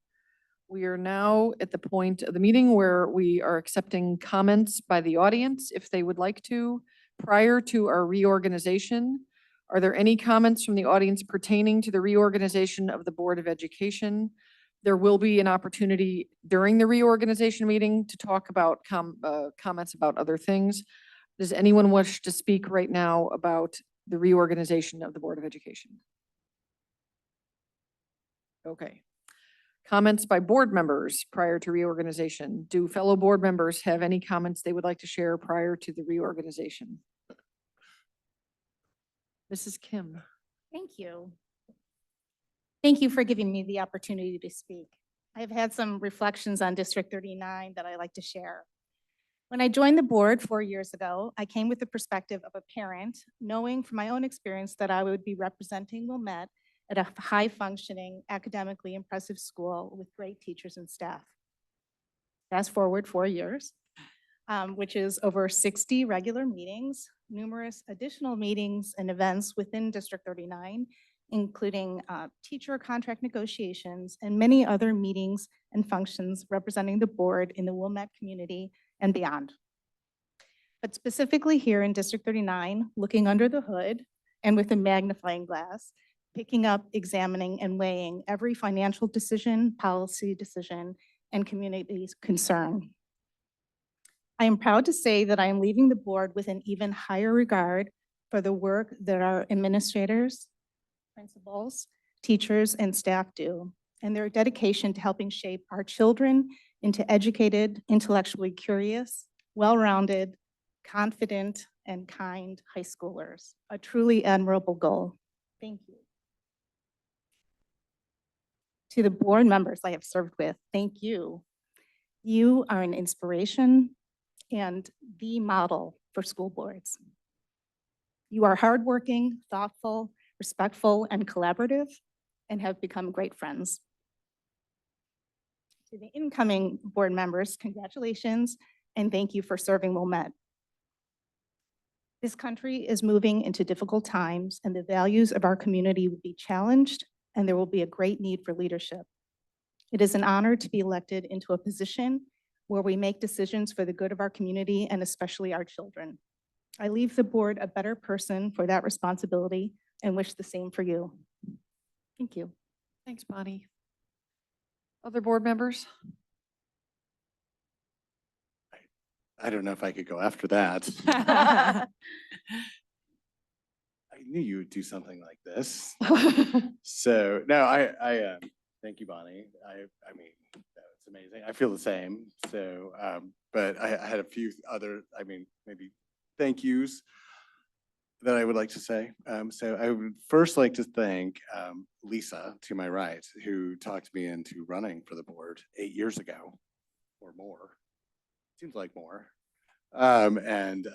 We are now at the point of the meeting where we are accepting comments by the audience if they would like to prior to our reorganization. Are there any comments from the audience pertaining to the reorganization of the Board of Education? There will be an opportunity during the reorganization meeting to talk about comments about other things. Does anyone wish to speak right now about the reorganization of the Board of Education? Okay. Comments by board members prior to reorganization. Do fellow board members have any comments they would like to share prior to the reorganization? Mrs. Kim. Thank you. Thank you for giving me the opportunity to speak. I've had some reflections on District 39 that I like to share. When I joined the board 4 years ago, I came with the perspective of a parent, knowing from my own experience that I would be representing Wilmette at a high-functioning, academically impressive school with great teachers and staff. Fast forward 4 years, which is over 60 regular meetings, numerous additional meetings and events within District 39, including teacher contract negotiations and many other meetings and functions representing the board in the Wilmette community and beyond. But specifically here in District 39, looking under the hood and with a magnifying glass, picking up, examining, and weighing every financial decision, policy decision, and community concern. I am proud to say that I am leaving the board with an even higher regard for the work that our administrators, principals, teachers, and staff do, and their dedication to helping shape our children into educated, intellectually curious, well-rounded, confident, and kind high schoolers, a truly admirable goal. Thank you. To the board members I have served with, thank you. You are an inspiration and the model for school boards. You are hardworking, thoughtful, respectful, and collaborative, and have become great friends. To the incoming board members, congratulations, and thank you for serving Wilmette. This country is moving into difficult times, and the values of our community will be challenged, and there will be a great need for leadership. It is an honor to be elected into a position where we make decisions for the good of our community and especially our children. I leave the board a better person for that responsibility and wish the same for you. Thank you. Thanks, Bonnie. Other board members? I don't know if I could go after that. I knew you would do something like this. So no, I thank you, Bonnie. I mean, that's amazing. I feel the same. So, but I had a few other, maybe thank yous that I would like to say. So I would first like to thank Lisa to my right, who talked me into running for the board 8 years ago or more. Seems like more. And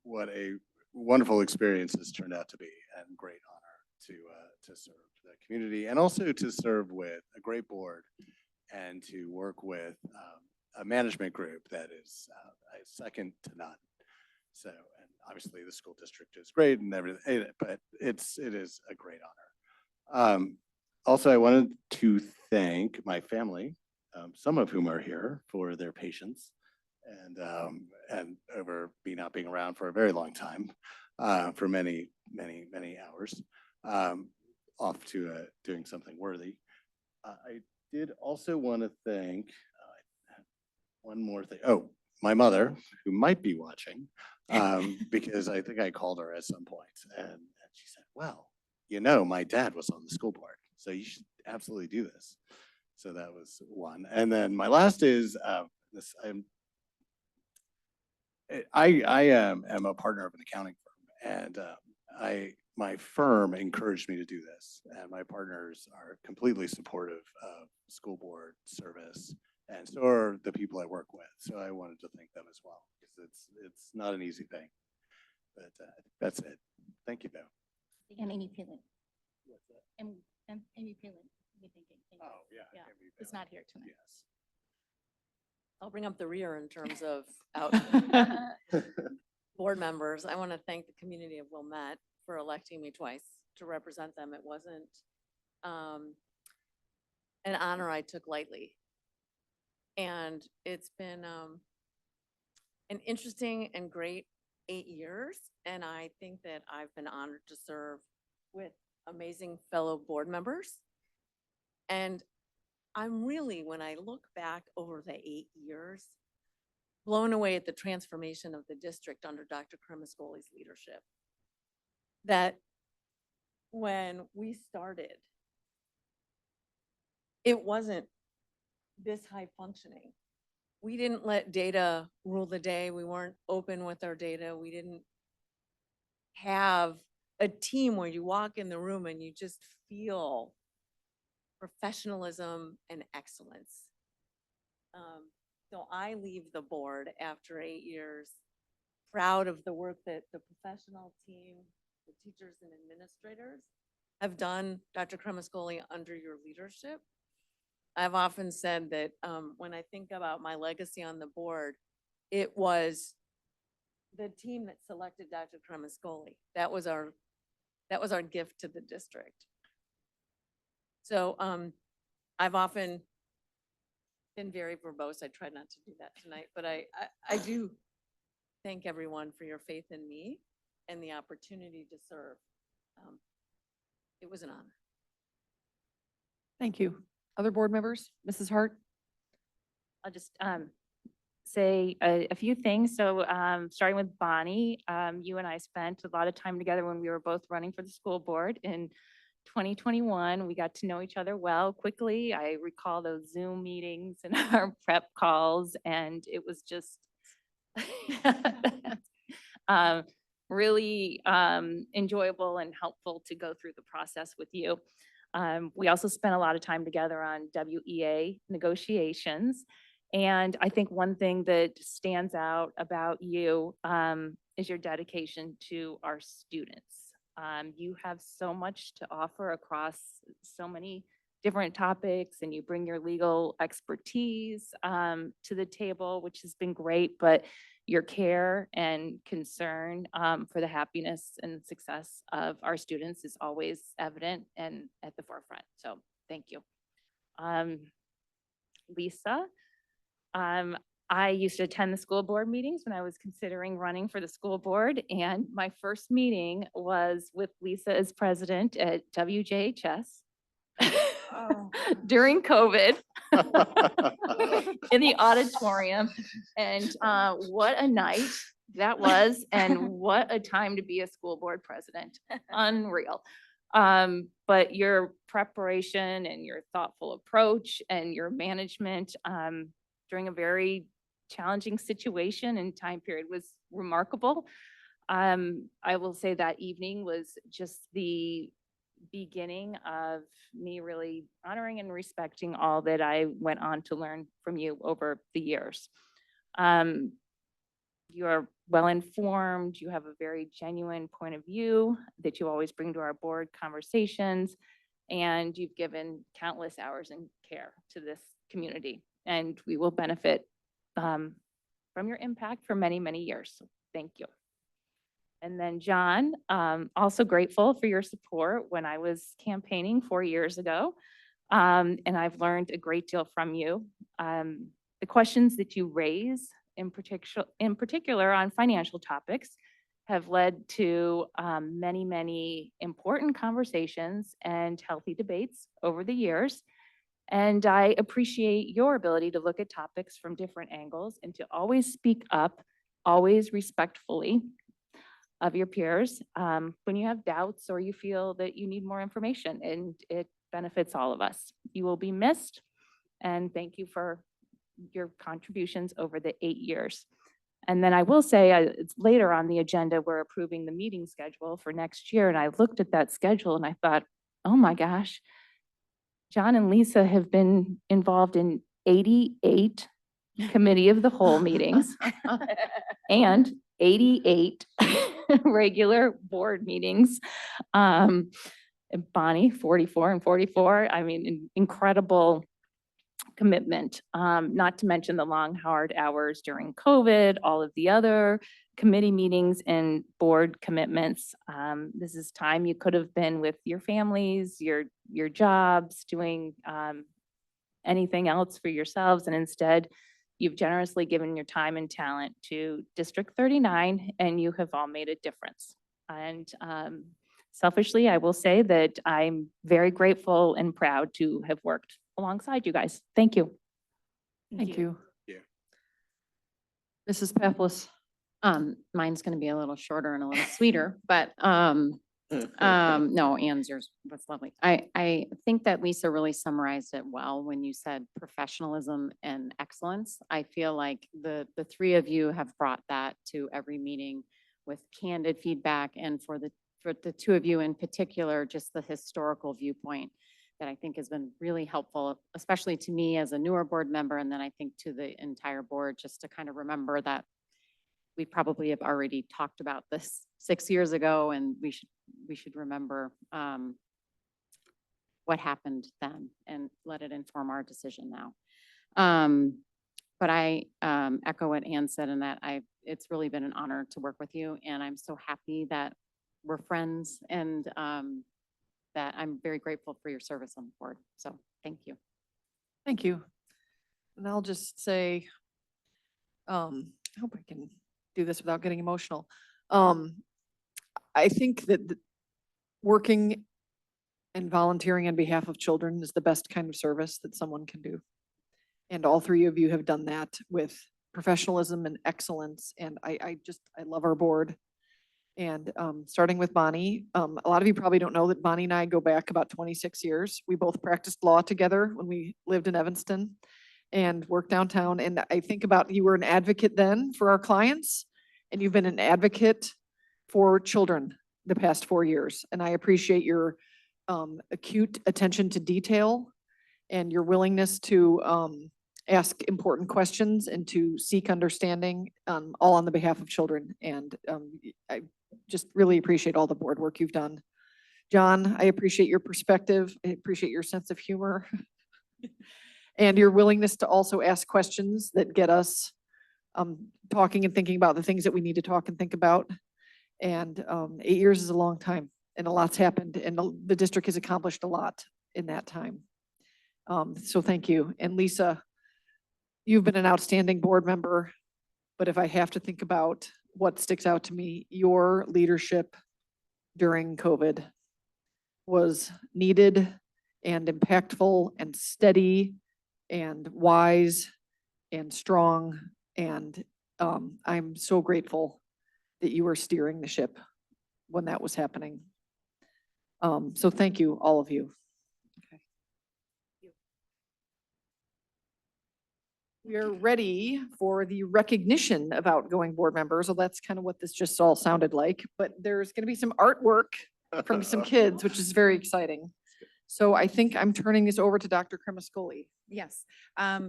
what a wonderful experience this turned out to be, and great honor to serve the community and also to serve with a great board and to work with a management group that is second to none. So, and obviously the school district is great and everything, but it is a great honor. Also, I wanted to thank my family, some of whom are here, for their patience and over not being around for a very long time, for many hours, off to doing something worthy. I did also want to thank one more thing. Oh, my mother, who might be watching, because I think I called her at some point, and she said, "Well, you know, my dad was on the school board, so you should absolutely do this." So that was one. And then my last is this. I am a partner of an accounting firm, and my firm encouraged me to do this, and my partners are completely supportive of school board service, and so are the people I work with. So I wanted to thank them as well, because it's not an easy thing. But that's it. Thank you, though. And Amy Palin. What's that? And Amy Palin. Oh, yeah. It's not here tonight. Yes. I'll bring up the rear in terms of board members. I want to thank the community of Wilmette for electing me twice to represent them. It wasn't an honor I took lightly. And it's been an interesting and great 8 years. And I think that I've been honored to serve with amazing fellow board members. And I'm really, when I look back over the 8 years, blown away at the transformation of the district under Dr. Cremascoli's leadership. That when we started, it wasn't this high functioning. We didn't let data rule the day. We weren't open with our data. We didn't have a team where you walk in the room and you just feel professionalism and excellence. So I leave the board after 8 years, proud of the work that the professional team, the teachers and administrators have done, Dr. Cremascoli, under your leadership. I've often said that when I think about my legacy on the board, it was the team that selected Dr. Cremascoli. That was our gift to the district. So I've often been very verbose. I tried not to do that tonight, but I do thank everyone for your faith in me and the opportunity to serve. It was an honor. Thank you. Other board members? Mrs. Hart? I'll just say a few things. So starting with Bonnie, you and I spent a lot of time together when we were both running for the school board in 2021. We got to know each other well quickly. I recall those Zoom meetings and our prep calls, and it was just really enjoyable and helpful to go through the process with you. We also spent a lot of time together on WEA negotiations. And I think one thing that stands out about you is your dedication to our students. You have so much to offer across so many different topics, and you bring your legal expertise to the table, which has been great, but your care and concern for the happiness and success of our students is always evident and at the forefront. So thank you. Lisa, I used to attend the school board meetings when I was considering running for the school board, and my first meeting was with Lisa as president at WJHS during COVID in the auditorium. And what a night that was, and what a time to be a school board president. Unreal. But your preparation and your thoughtful approach and your management during a very challenging situation and time period was remarkable. I will say that evening was just the beginning of me really honoring and respecting all that I went on to learn from you over the years. You are well informed, you have a very genuine point of view that you always bring to our board conversations, and you've given countless hours and care to this community, and we will benefit from your impact for many, many years. So thank you. And then John, also grateful for your support when I was campaigning 4 years ago. And I've learned a great deal from you. The questions that you raise in particular on financial topics have led to many, many important conversations and healthy debates over the years. And I appreciate your ability to look at topics from different angles and to always speak up, always respectfully of your peers when you have doubts or you feel that you need more information, and it benefits all of us. You will be missed, and thank you for your contributions over the 8 years. And then I will say, it's later on the agenda, we're approving the meeting schedule for next year, and I looked at that schedule and I thought, oh my gosh, John and Lisa have been involved in 88 committee of the whole meetings and 88 regular board meetings. And Bonnie, 44 and 44. I mean, incredible commitment, not to mention the long, hard hours during COVID, all of the other committee meetings and board commitments. This is time you could have been with your families, your jobs, doing anything else for yourselves, and instead you've generously given your time and talent to District 39, and you have all made a difference. And selfishly, I will say that I'm very grateful and proud to have worked alongside you guys. Thank you. Thank you. Yeah. Mrs. Paplas? Mine's gonna be a little shorter and a little sweeter, but no, Ann's yours was lovely. I think that Lisa really summarized it well when you said professionalism and excellence. I feel like the three of you have brought that to every meeting with candid feedback, and for the two of you in particular, just the historical viewpoint that I think has been really helpful, especially to me as a newer board member, and then I think to the entire board, just to kind of remember that we probably have already talked about this 6 years ago, and we should remember what happened then and let it inform our decision now. But I echo what Ann said in that it's really been an honor to work with you, and I'm so happy that we're friends, and that I'm very grateful for your service on the board. So thank you. Thank you. And I'll just say, I hope I can do this without getting emotional. I think that working and volunteering on behalf of children is the best kind of service that someone can do. And all three of you have done that with professionalism and excellence. And I love our board. And starting with Bonnie, a lot of you probably don't know that Bonnie and I go back about 26 years. We both practiced law together when we lived in Evanston and worked downtown. And I think about, you were an advocate then for our clients, and you've been an advocate for children the past 4 years. And I appreciate your acute attention to detail and your willingness to ask important questions and to seek understanding, all on the behalf of children. And I just really appreciate all the board work you've done. John, I appreciate your perspective. I appreciate your sense of humor and your willingness to also ask questions that get us talking and thinking about the things that we need to talk and think about. And 8 years is a long time, and a lot's happened, and the district has accomplished a lot in that time. So thank you. And Lisa, you've been an outstanding board member, but if I have to think about what sticks out to me, your leadership during COVID was needed and impactful and steady and wise and strong. And I'm so grateful that you were steering the ship when that was happening. So thank you, all of you. We are ready for the recognition of outgoing board members. So that's kind of what this just all sounded like, but there's going to be some artwork from some kids, which is very exciting. So I think I'm turning this over to Dr. Cremascoli. Yes.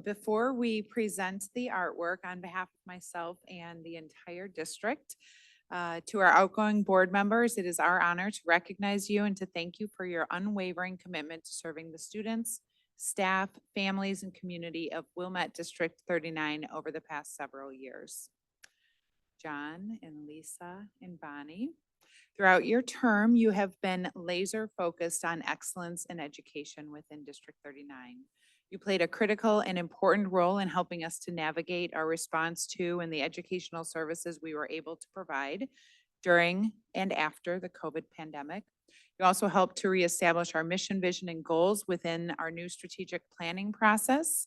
Before we present the artwork on behalf of myself and the entire district, to our outgoing board members, it is our honor to recognize you and to thank you for your unwavering commitment to serving the students, staff, families, and community of Wilmette District 39 over the past several years. John and Lisa and Bonnie, throughout your term, you have been laser focused on excellence in education within District 39. You played a critical and important role in helping us to navigate our response to and the educational services we were able to provide during and after the COVID pandemic. You also helped to reestablish our mission, vision, and goals within our new strategic planning process.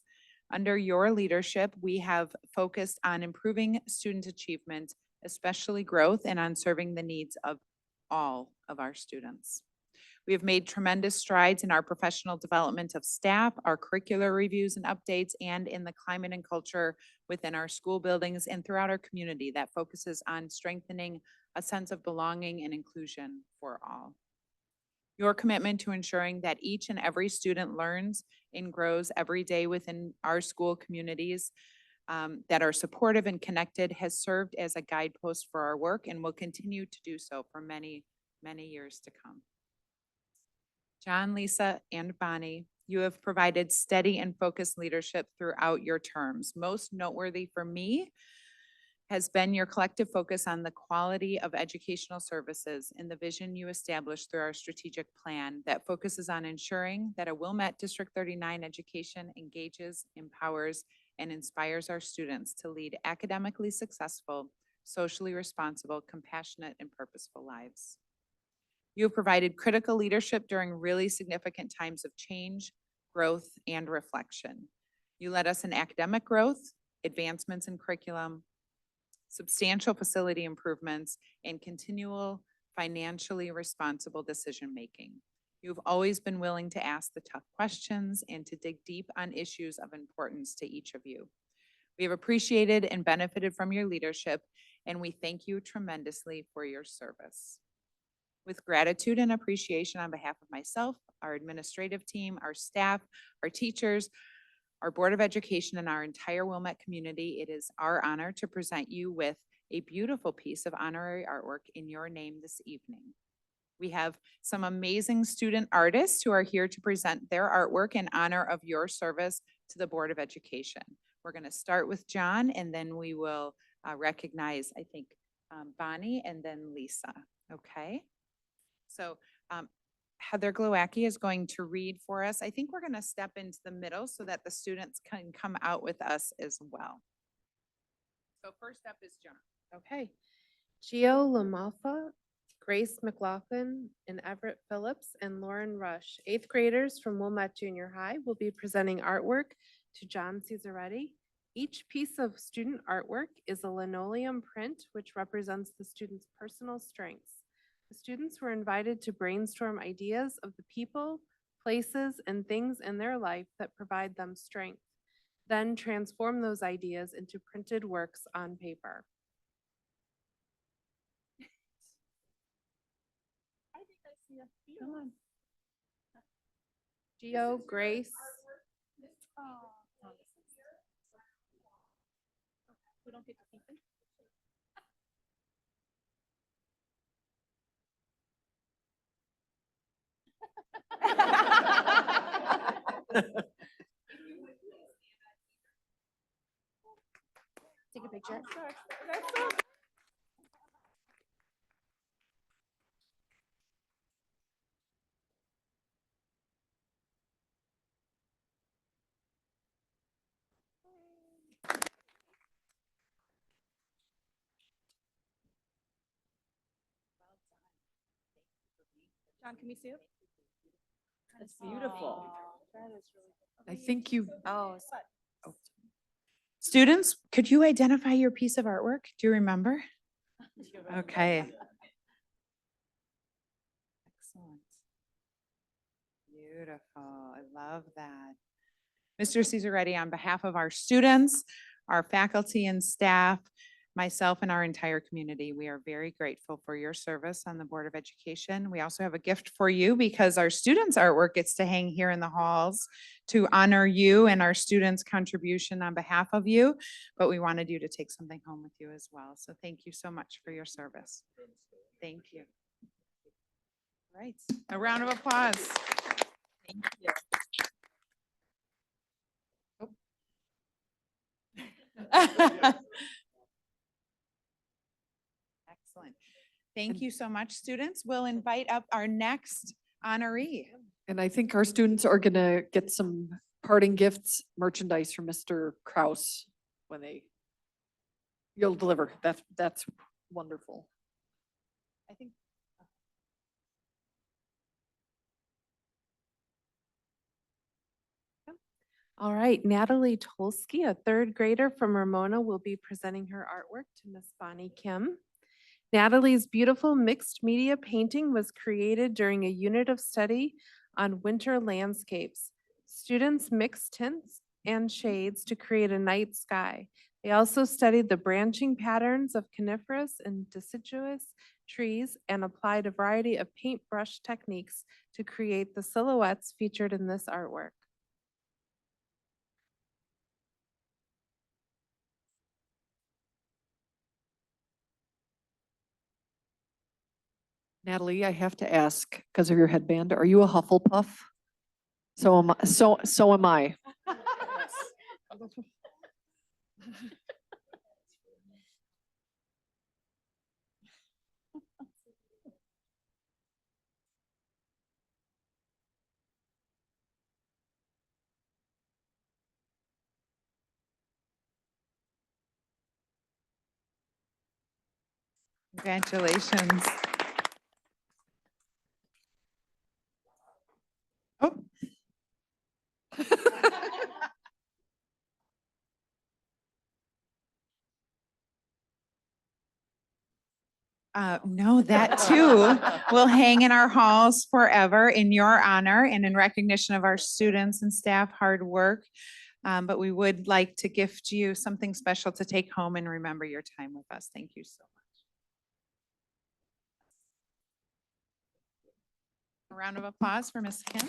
Under your leadership, we have focused on improving student achievement, especially growth, and on serving the needs of all of our students. We have made tremendous strides in our professional development of staff, our curricular reviews and updates, and in the climate and culture within our school buildings and throughout our community that focuses on strengthening a sense of belonging and inclusion for all. Your commitment to ensuring that each and every student learns and grows every day within our school communities that are supportive and connected has served as a guidepost for our work and will continue to do so for many, many years to come. John, Lisa, and Bonnie, you have provided steady and focused leadership throughout your terms. Most noteworthy for me has been your collective focus on the quality of educational services and the vision you established through our strategic plan that focuses on ensuring that a Wilmette District 39 education engages, empowers, and inspires our students to lead academically successful, socially responsible, compassionate, and purposeful lives. You have provided critical leadership during really significant times of change, growth, and reflection. You led us in academic growth, advancements in curriculum, substantial facility improvements, and continual financially responsible decision-making. You've always been willing to ask the tough questions and to dig deep on issues of importance to each of you. We have appreciated and benefited from your leadership, and we thank you tremendously for your service. With gratitude and appreciation on behalf of myself, our administrative team, our staff, our teachers, our Board of Education, and our entire Wilmette community, it is our honor to present you with a beautiful piece of honorary artwork in your name this evening. We have some amazing student artists who are here to present their artwork in honor of your service to the Board of Education. We're We're going to start with John and then we will recognize, I think, Bonnie and then Lisa. Okay? So Heather Glowacki is going to read for us. I think we're going to step into the middle so that the students can come out with us as well. So first up is John. Okay. Gio Lamalfa, Grace McLaughlin, and Everett Phillips, and Lauren Rush, 8th graders from Wilmette Junior High, will be presenting artwork to John Cesaretti. Each piece of student artwork is a linoleum print which represents the students' personal strengths. The students were invited to brainstorm ideas of the people, places, and things in their life that provide them strength, then transform those ideas into printed works on paper. Come on. Gio, Grace. We don't get to keep it. Take a picture. John, can we see it? That's beautiful. That is really good. I think you, Students, could you identify your piece of artwork? Do you remember? Okay. Excellent. Beautiful. I love that. Mr. Cesaretti, on behalf of our students, our faculty and staff, myself and our entire community, we are very grateful for your service on the Board of Education. We also have a gift for you because our students' artwork gets to hang here in the halls to honor you and our students' contribution on behalf of you. But we wanted you to take something home with you as well. So thank you so much for your service. Thank you. All right, a round of applause. Thank you. Excellent. Thank you so much, students. We'll invite up our next honoree. and I think our students are gonna get some parting gifts, merchandise from Mr. Kraus when you'll deliver. That's wonderful. I think. All right, Natalie Tolsky, a 3rd grader from Ramona, will be presenting her artwork to Miss Bonnie Kim. Natalie's beautiful mixed media painting was created during a unit of study on winter landscapes. Students mixed tints and shades to create a night sky. They also studied the branching patterns of coniferous and deciduous trees and applied a variety of paintbrush techniques to create the silhouettes featured in this artwork. Natalie, I have to ask, because of your headband, are you a Hufflepuff? So am I, so am I. Congratulations. Oh. No, that too will hang in our halls forever in your honor and in recognition of our students and staff hard work. But we would like to gift you something special to take home and remember your time with us. Thank you so much. A round of applause for Ms. Kim.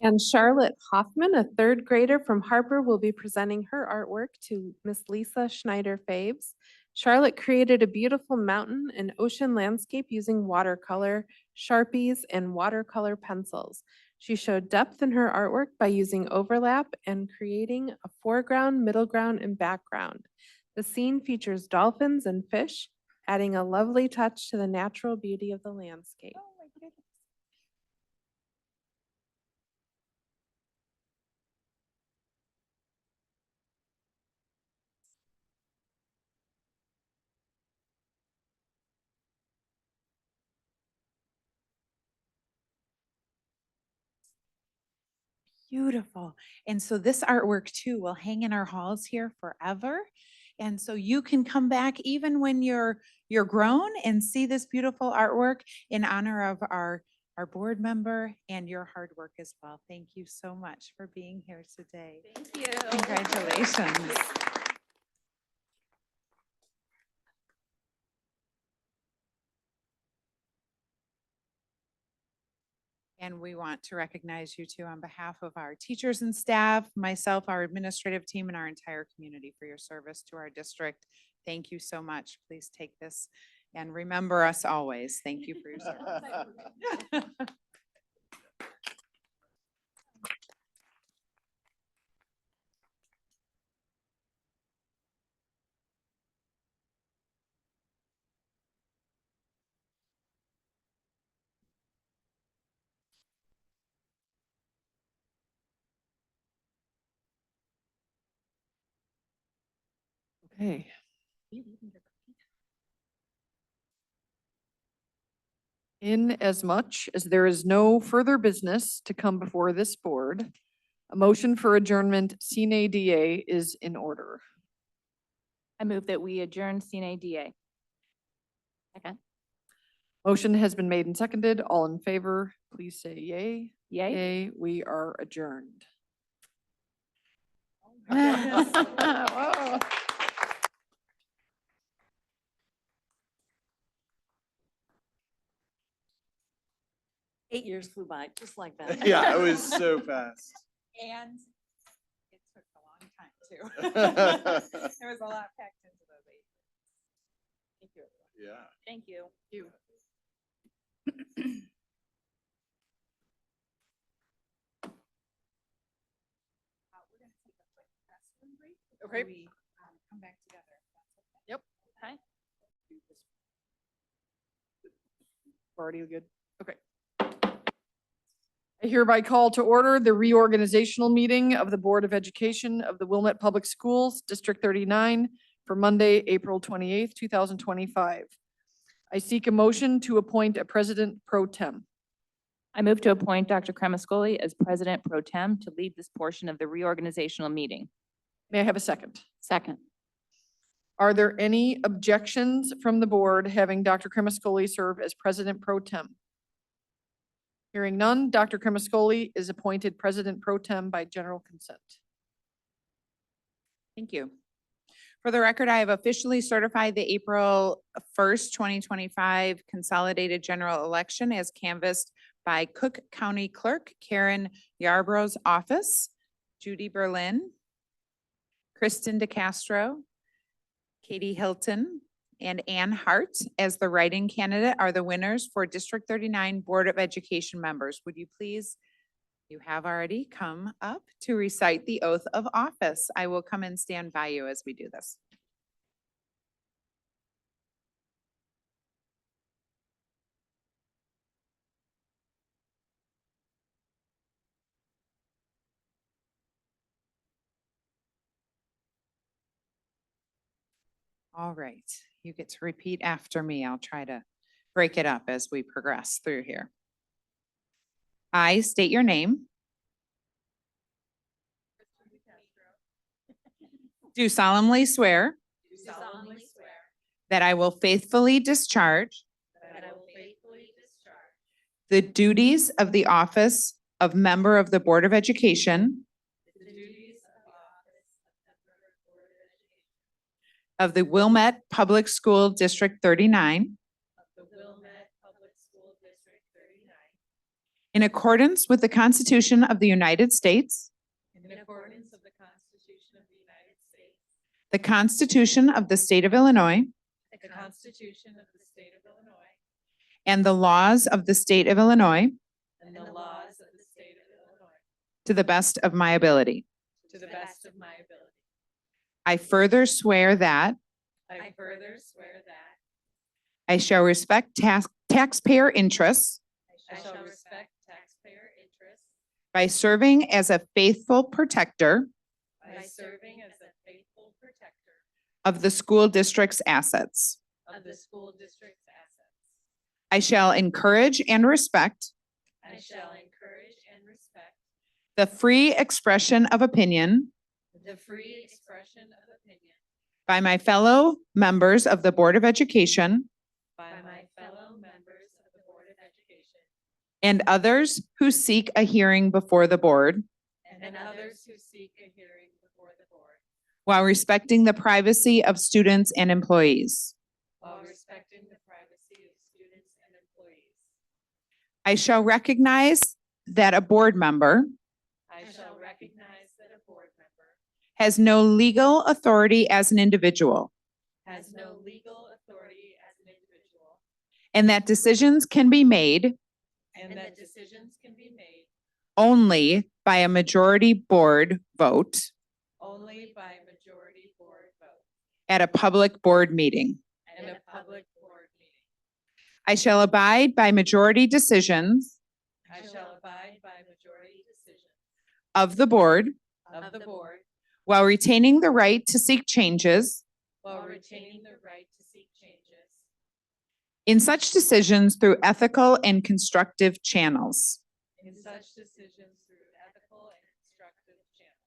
And Charlotte Hoffman, a 3rd grader from Harper, will be presenting her artwork to Miss Lisa Schneider-Faves. Charlotte created a beautiful mountain and ocean landscape using watercolor, Sharpies, and watercolor pencils. She showed depth in her artwork by using overlap and creating a foreground, middle ground, and background. The scene features dolphins and fish, adding a lovely touch to the natural beauty of the landscape. Beautiful. And so this artwork too will hang in our halls here forever. And so you can come back even when you're grown and see this beautiful artwork in honor of our board member and your hard work as well. Thank you so much for being here today. Thank you. Congratulations. And we want to recognize you too on behalf of our teachers and staff, myself, our administrative team, and our entire community for your service to our district. Thank you so much. Please take this and remember us always. Thank you for your service. Okay. In as much as there is no further business to come before this board, a motion for adjournment sine die is in order. I move that we adjourn sine die. Second. Motion has been made and seconded. All in favor, please say yay. Yay. Yay, we are adjourned. Whoa. 8 years flew by, just like that. Yeah, it was so fast. And it took a long time too. There was a lot packed into those 8 years. Thank you, everyone. Yeah. Thank you. We're gonna take a quick restroom break Okay. before we come back together. if that's okay. Yep. Okay. We're already good. Okay. I hereby call to order the reorganizational meeting of the Board of Education of the Wilmette Public Schools, District 39, for Monday, April 28th, 2025. I seek a motion to appoint a president pro tem. I move to appoint Dr. Cremascoli as president pro tem to lead this portion of the reorganizational meeting. May I have a second? Second. Are there any objections from the board having Dr. Cremascoli serve as president pro tem? Hearing none, Dr. Cremascoli is appointed president pro tem by general consent. Thank you. For the record, I have officially certified the April 1st, 2025 consolidated general election as canvassed by Cook County Clerk Karen Yarbrough's office, Judy Berlin, Kristen DeCastro, Katie Hilton, and Ann Hart as the write-in candidate are the winners for District 39 Board of Education members. Would you please, you have already come up to recite the oath of office. I will come and stand by you as we do this. All right, you get to repeat after me. I'll try to break it up as we progress through here. I state your name. Do solemnly swear that I will faithfully discharge the duties of the office of member of the Board of Education of the Wilmette Public School District 39 in accordance with the Constitution of the United States, the Constitution of the State of Illinois, and the laws of the State of Illinois, to the best of my ability. to the best of my ability. I further swear that I further swear that I shall respect taxpayer interests I shall respect taxpayer interests by serving as a faithful protector by serving as a faithful protector of the school district's assets. of the school district's assets. I shall encourage and respect I shall encourage and respect the free expression of opinion the free expression of opinion by my fellow members of the Board of Education by my fellow members of the Board of Education and others who seek a hearing before the board and others who seek a hearing before the board while respecting the privacy of students and employees. while respecting the privacy of students and employees. I shall recognize that a board member I shall recognize that a board member has no legal authority as an individual has no legal authority as an individual and that decisions can be made and that decisions can be made only by a majority board vote only by majority board vote at a public board meeting. and a public board meeting. I shall abide by majority decisions I shall abide by majority decisions of the board of the board while retaining the right to seek changes while retaining the right to seek changes in such decisions through ethical and constructive channels. in such decisions through ethical and constructive channels.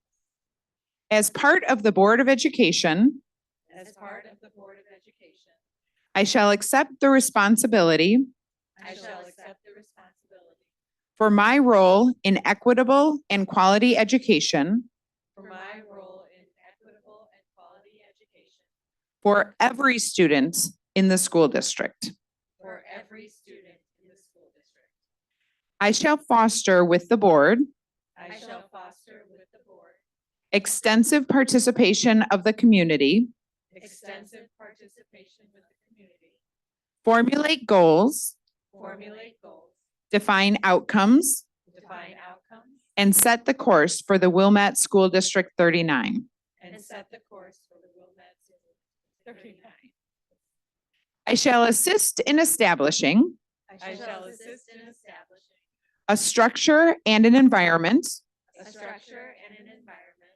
As part of the Board of Education, As part of the Board of Education, I shall accept the responsibility I shall accept the responsibility for my role in equitable and quality education for my role in equitable and quality education for every student in the school district. for every student in the school district. I shall foster with the board I shall foster with the board extensive participation of the community, extensive participation with the community, formulate goals, formulate goals, define outcomes, define outcomes, and set the course for the Wilmette School District 39. and set the course for the Wilmette 39. I shall assist in establishing I shall assist in establishing a structure and an environment a structure and an environment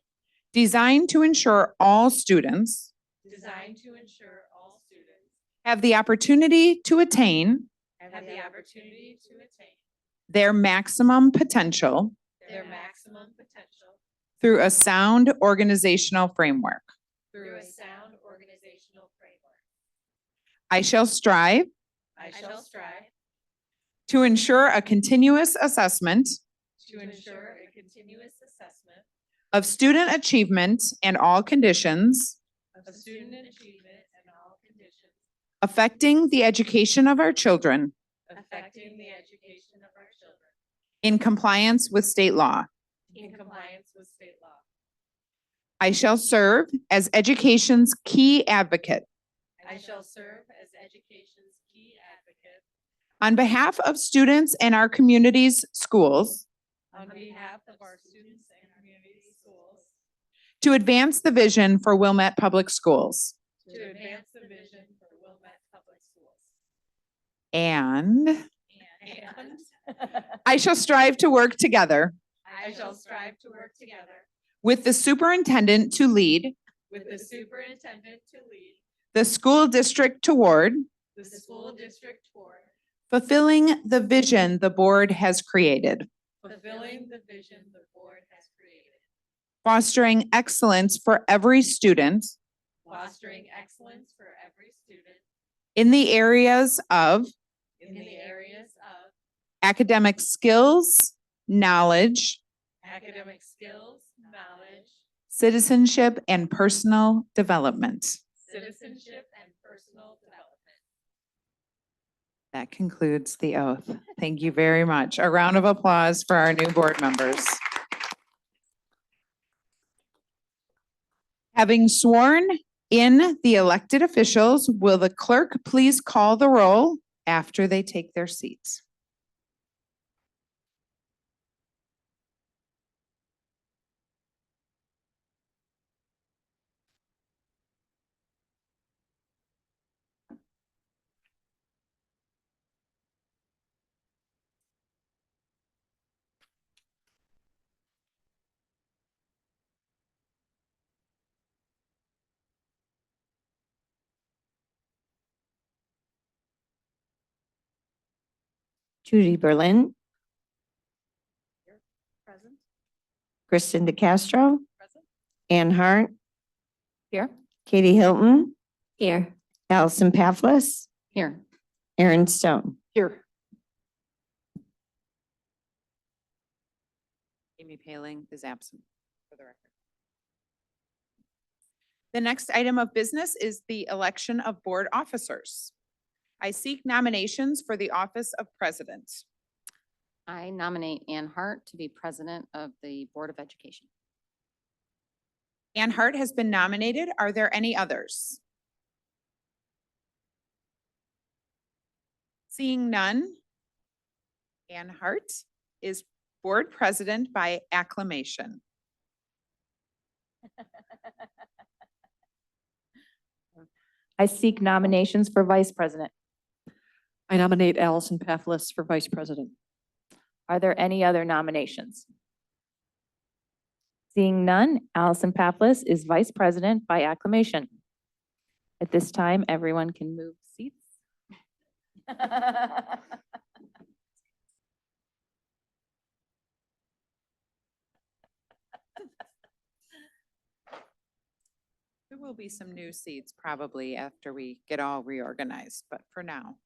designed to ensure all students designed to ensure all students have the opportunity to attain have the opportunity to attain their maximum potential their maximum potential through a sound organizational framework. through a sound organizational framework. I shall strive I shall strive to ensure a continuous assessment to ensure a continuous assessment of student achievement and all conditions of student achievement and all conditions affecting the education of our children affecting the education of our children in compliance with state law. in compliance with state law. I shall serve as education's key advocate I shall serve as education's key advocate on behalf of students and our community's schools on behalf of our students and community schools to advance the vision for Wilmette Public Schools. to advance the vision for Wilmette Public Schools. And And I shall strive to work together I shall strive to work together with the superintendent to lead with the superintendent to lead the school district toward the school district toward fulfilling the vision the board has created, fulfilling the vision the board has created, fostering excellence for every student fostering excellence for every student in the areas of in the areas of academic skills, knowledge, academic skills, knowledge, citizenship, and personal development. citizenship, and personal development. That concludes the oath. Thank you very much. A round of applause for our new board members. Having sworn in the elected officials, will the clerk please call the roll after they take their seats? Judy Berlin, Present. Kristen DeCastro, Present. Ann Hart, Here. Katie Hilton, Here. Allison Pavlis, Here. Aaron Stone. Here. Amy Paling is absent for the record. The next item of business is the election of board officers. I seek nominations for the office of president. I nominate Ann Hart to be president of the Board of Education. Ann Hart has been nominated. Are there any others? Seeing none, Ann Hart is board president by acclamation. I seek nominations for vice president. I nominate Allison Pavlis for vice president. Are there any other nominations? Seeing none, Allison Pavlis is vice president by acclamation. At this time, everyone can move seats. There will be some new seats probably after we get all reorganized, but for now.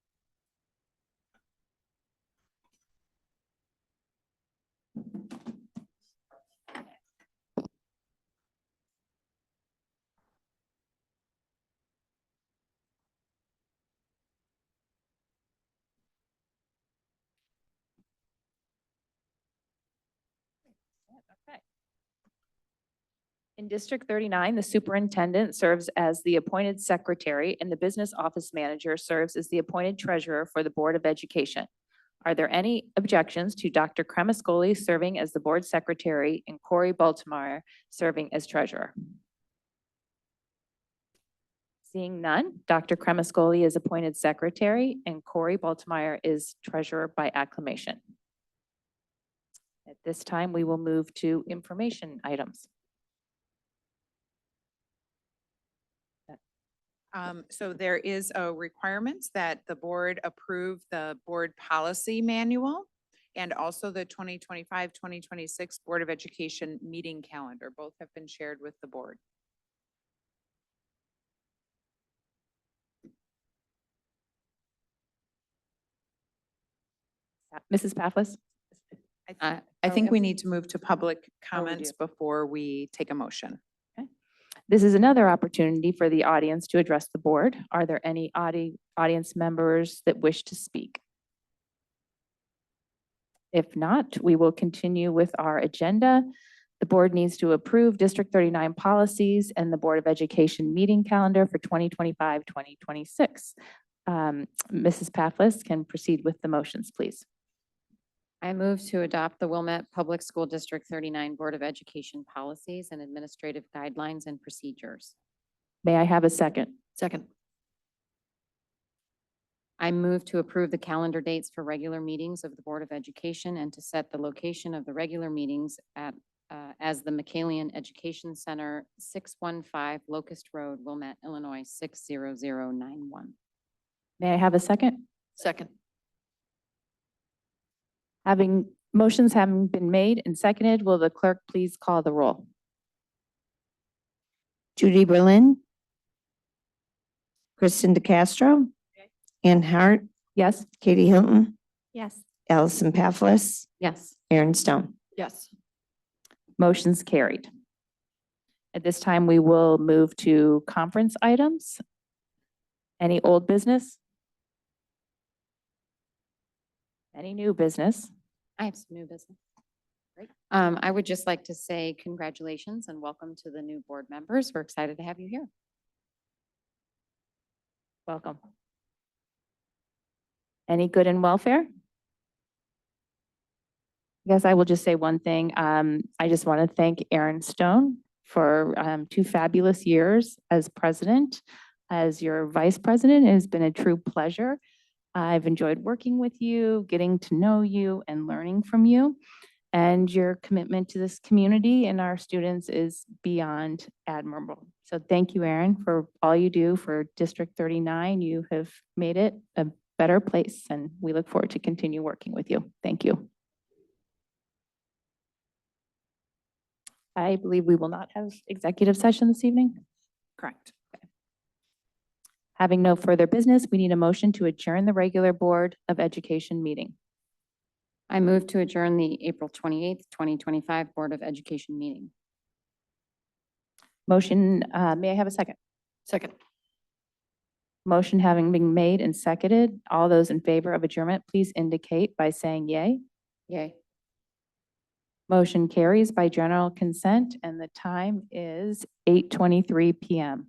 Okay. In District 39, the superintendent serves as the appointed secretary and the business office manager serves as the appointed treasurer for the Board of Education. Are there any objections to Dr. Cremascoli serving as the board secretary and Corey Baltimore serving as treasurer? Seeing none, Dr. Cremascoli is appointed secretary and Corey Baltimore is treasurer by acclamation. At this time, we will move to information items. So there is a requirement that the board approve the board policy manual and also the 2025-2026 Board of Education meeting calendar. Both have been shared with the board. Mrs. Pavlis? I think we need to move to public comments before we take a motion. This is another opportunity for the audience to address the board. Are there any audience members that wish to speak? If not, we will continue with our agenda. The board needs to approve District 39 policies and the Board of Education meeting calendar for 2025-2026. Mrs. Pavlis can proceed with the motions, please. I move to adopt the Wilmette Public School District 39 Board of Education policies and administrative guidelines and procedures. May I have a second? Second. I move to approve the calendar dates for regular meetings of the Board of Education and to set the location of the regular meetings at as the McCallion Education Center, 615 Locust Road, Wilmette, Illinois, 60091. May I have a second? Second. Motions having been made and seconded, will the clerk please call the roll? Judy Berlin, Kristen DeCastro, Ann Hart, Yes? Katie Hilton, Yes. Allison Pavlis, Yes. Aaron Stone. Yes. Motion's carried. At this time, we will move to conference items. Any old business? Any new business? I have some new business. Great. I would just like to say congratulations and welcome to the new board members. We're excited to have you here. Welcome. Any good in welfare? I guess I will just say one thing. I just want to thank Aaron Stone for 2 fabulous years as president. As your vice president, it has been a true pleasure. I've enjoyed working with you, getting to know you and learning from you. And your commitment to this community and our students is beyond admirable. So thank you, Aaron, for all you do for District 39. You have made it a better place, and we look forward to continue working with you. Thank you. I believe we will not have executive session this evening. Correct. Having no further business, we need a motion to adjourn the regular Board of Education meeting. I move to adjourn the April 28th, 2025 Board of Education meeting. Motion, may I have a second? Second. Motion having been made and seconded, all those in favor of adjournment, please indicate by saying yay. Yay. Motion carries by general consent, and the time is 8:23 PM.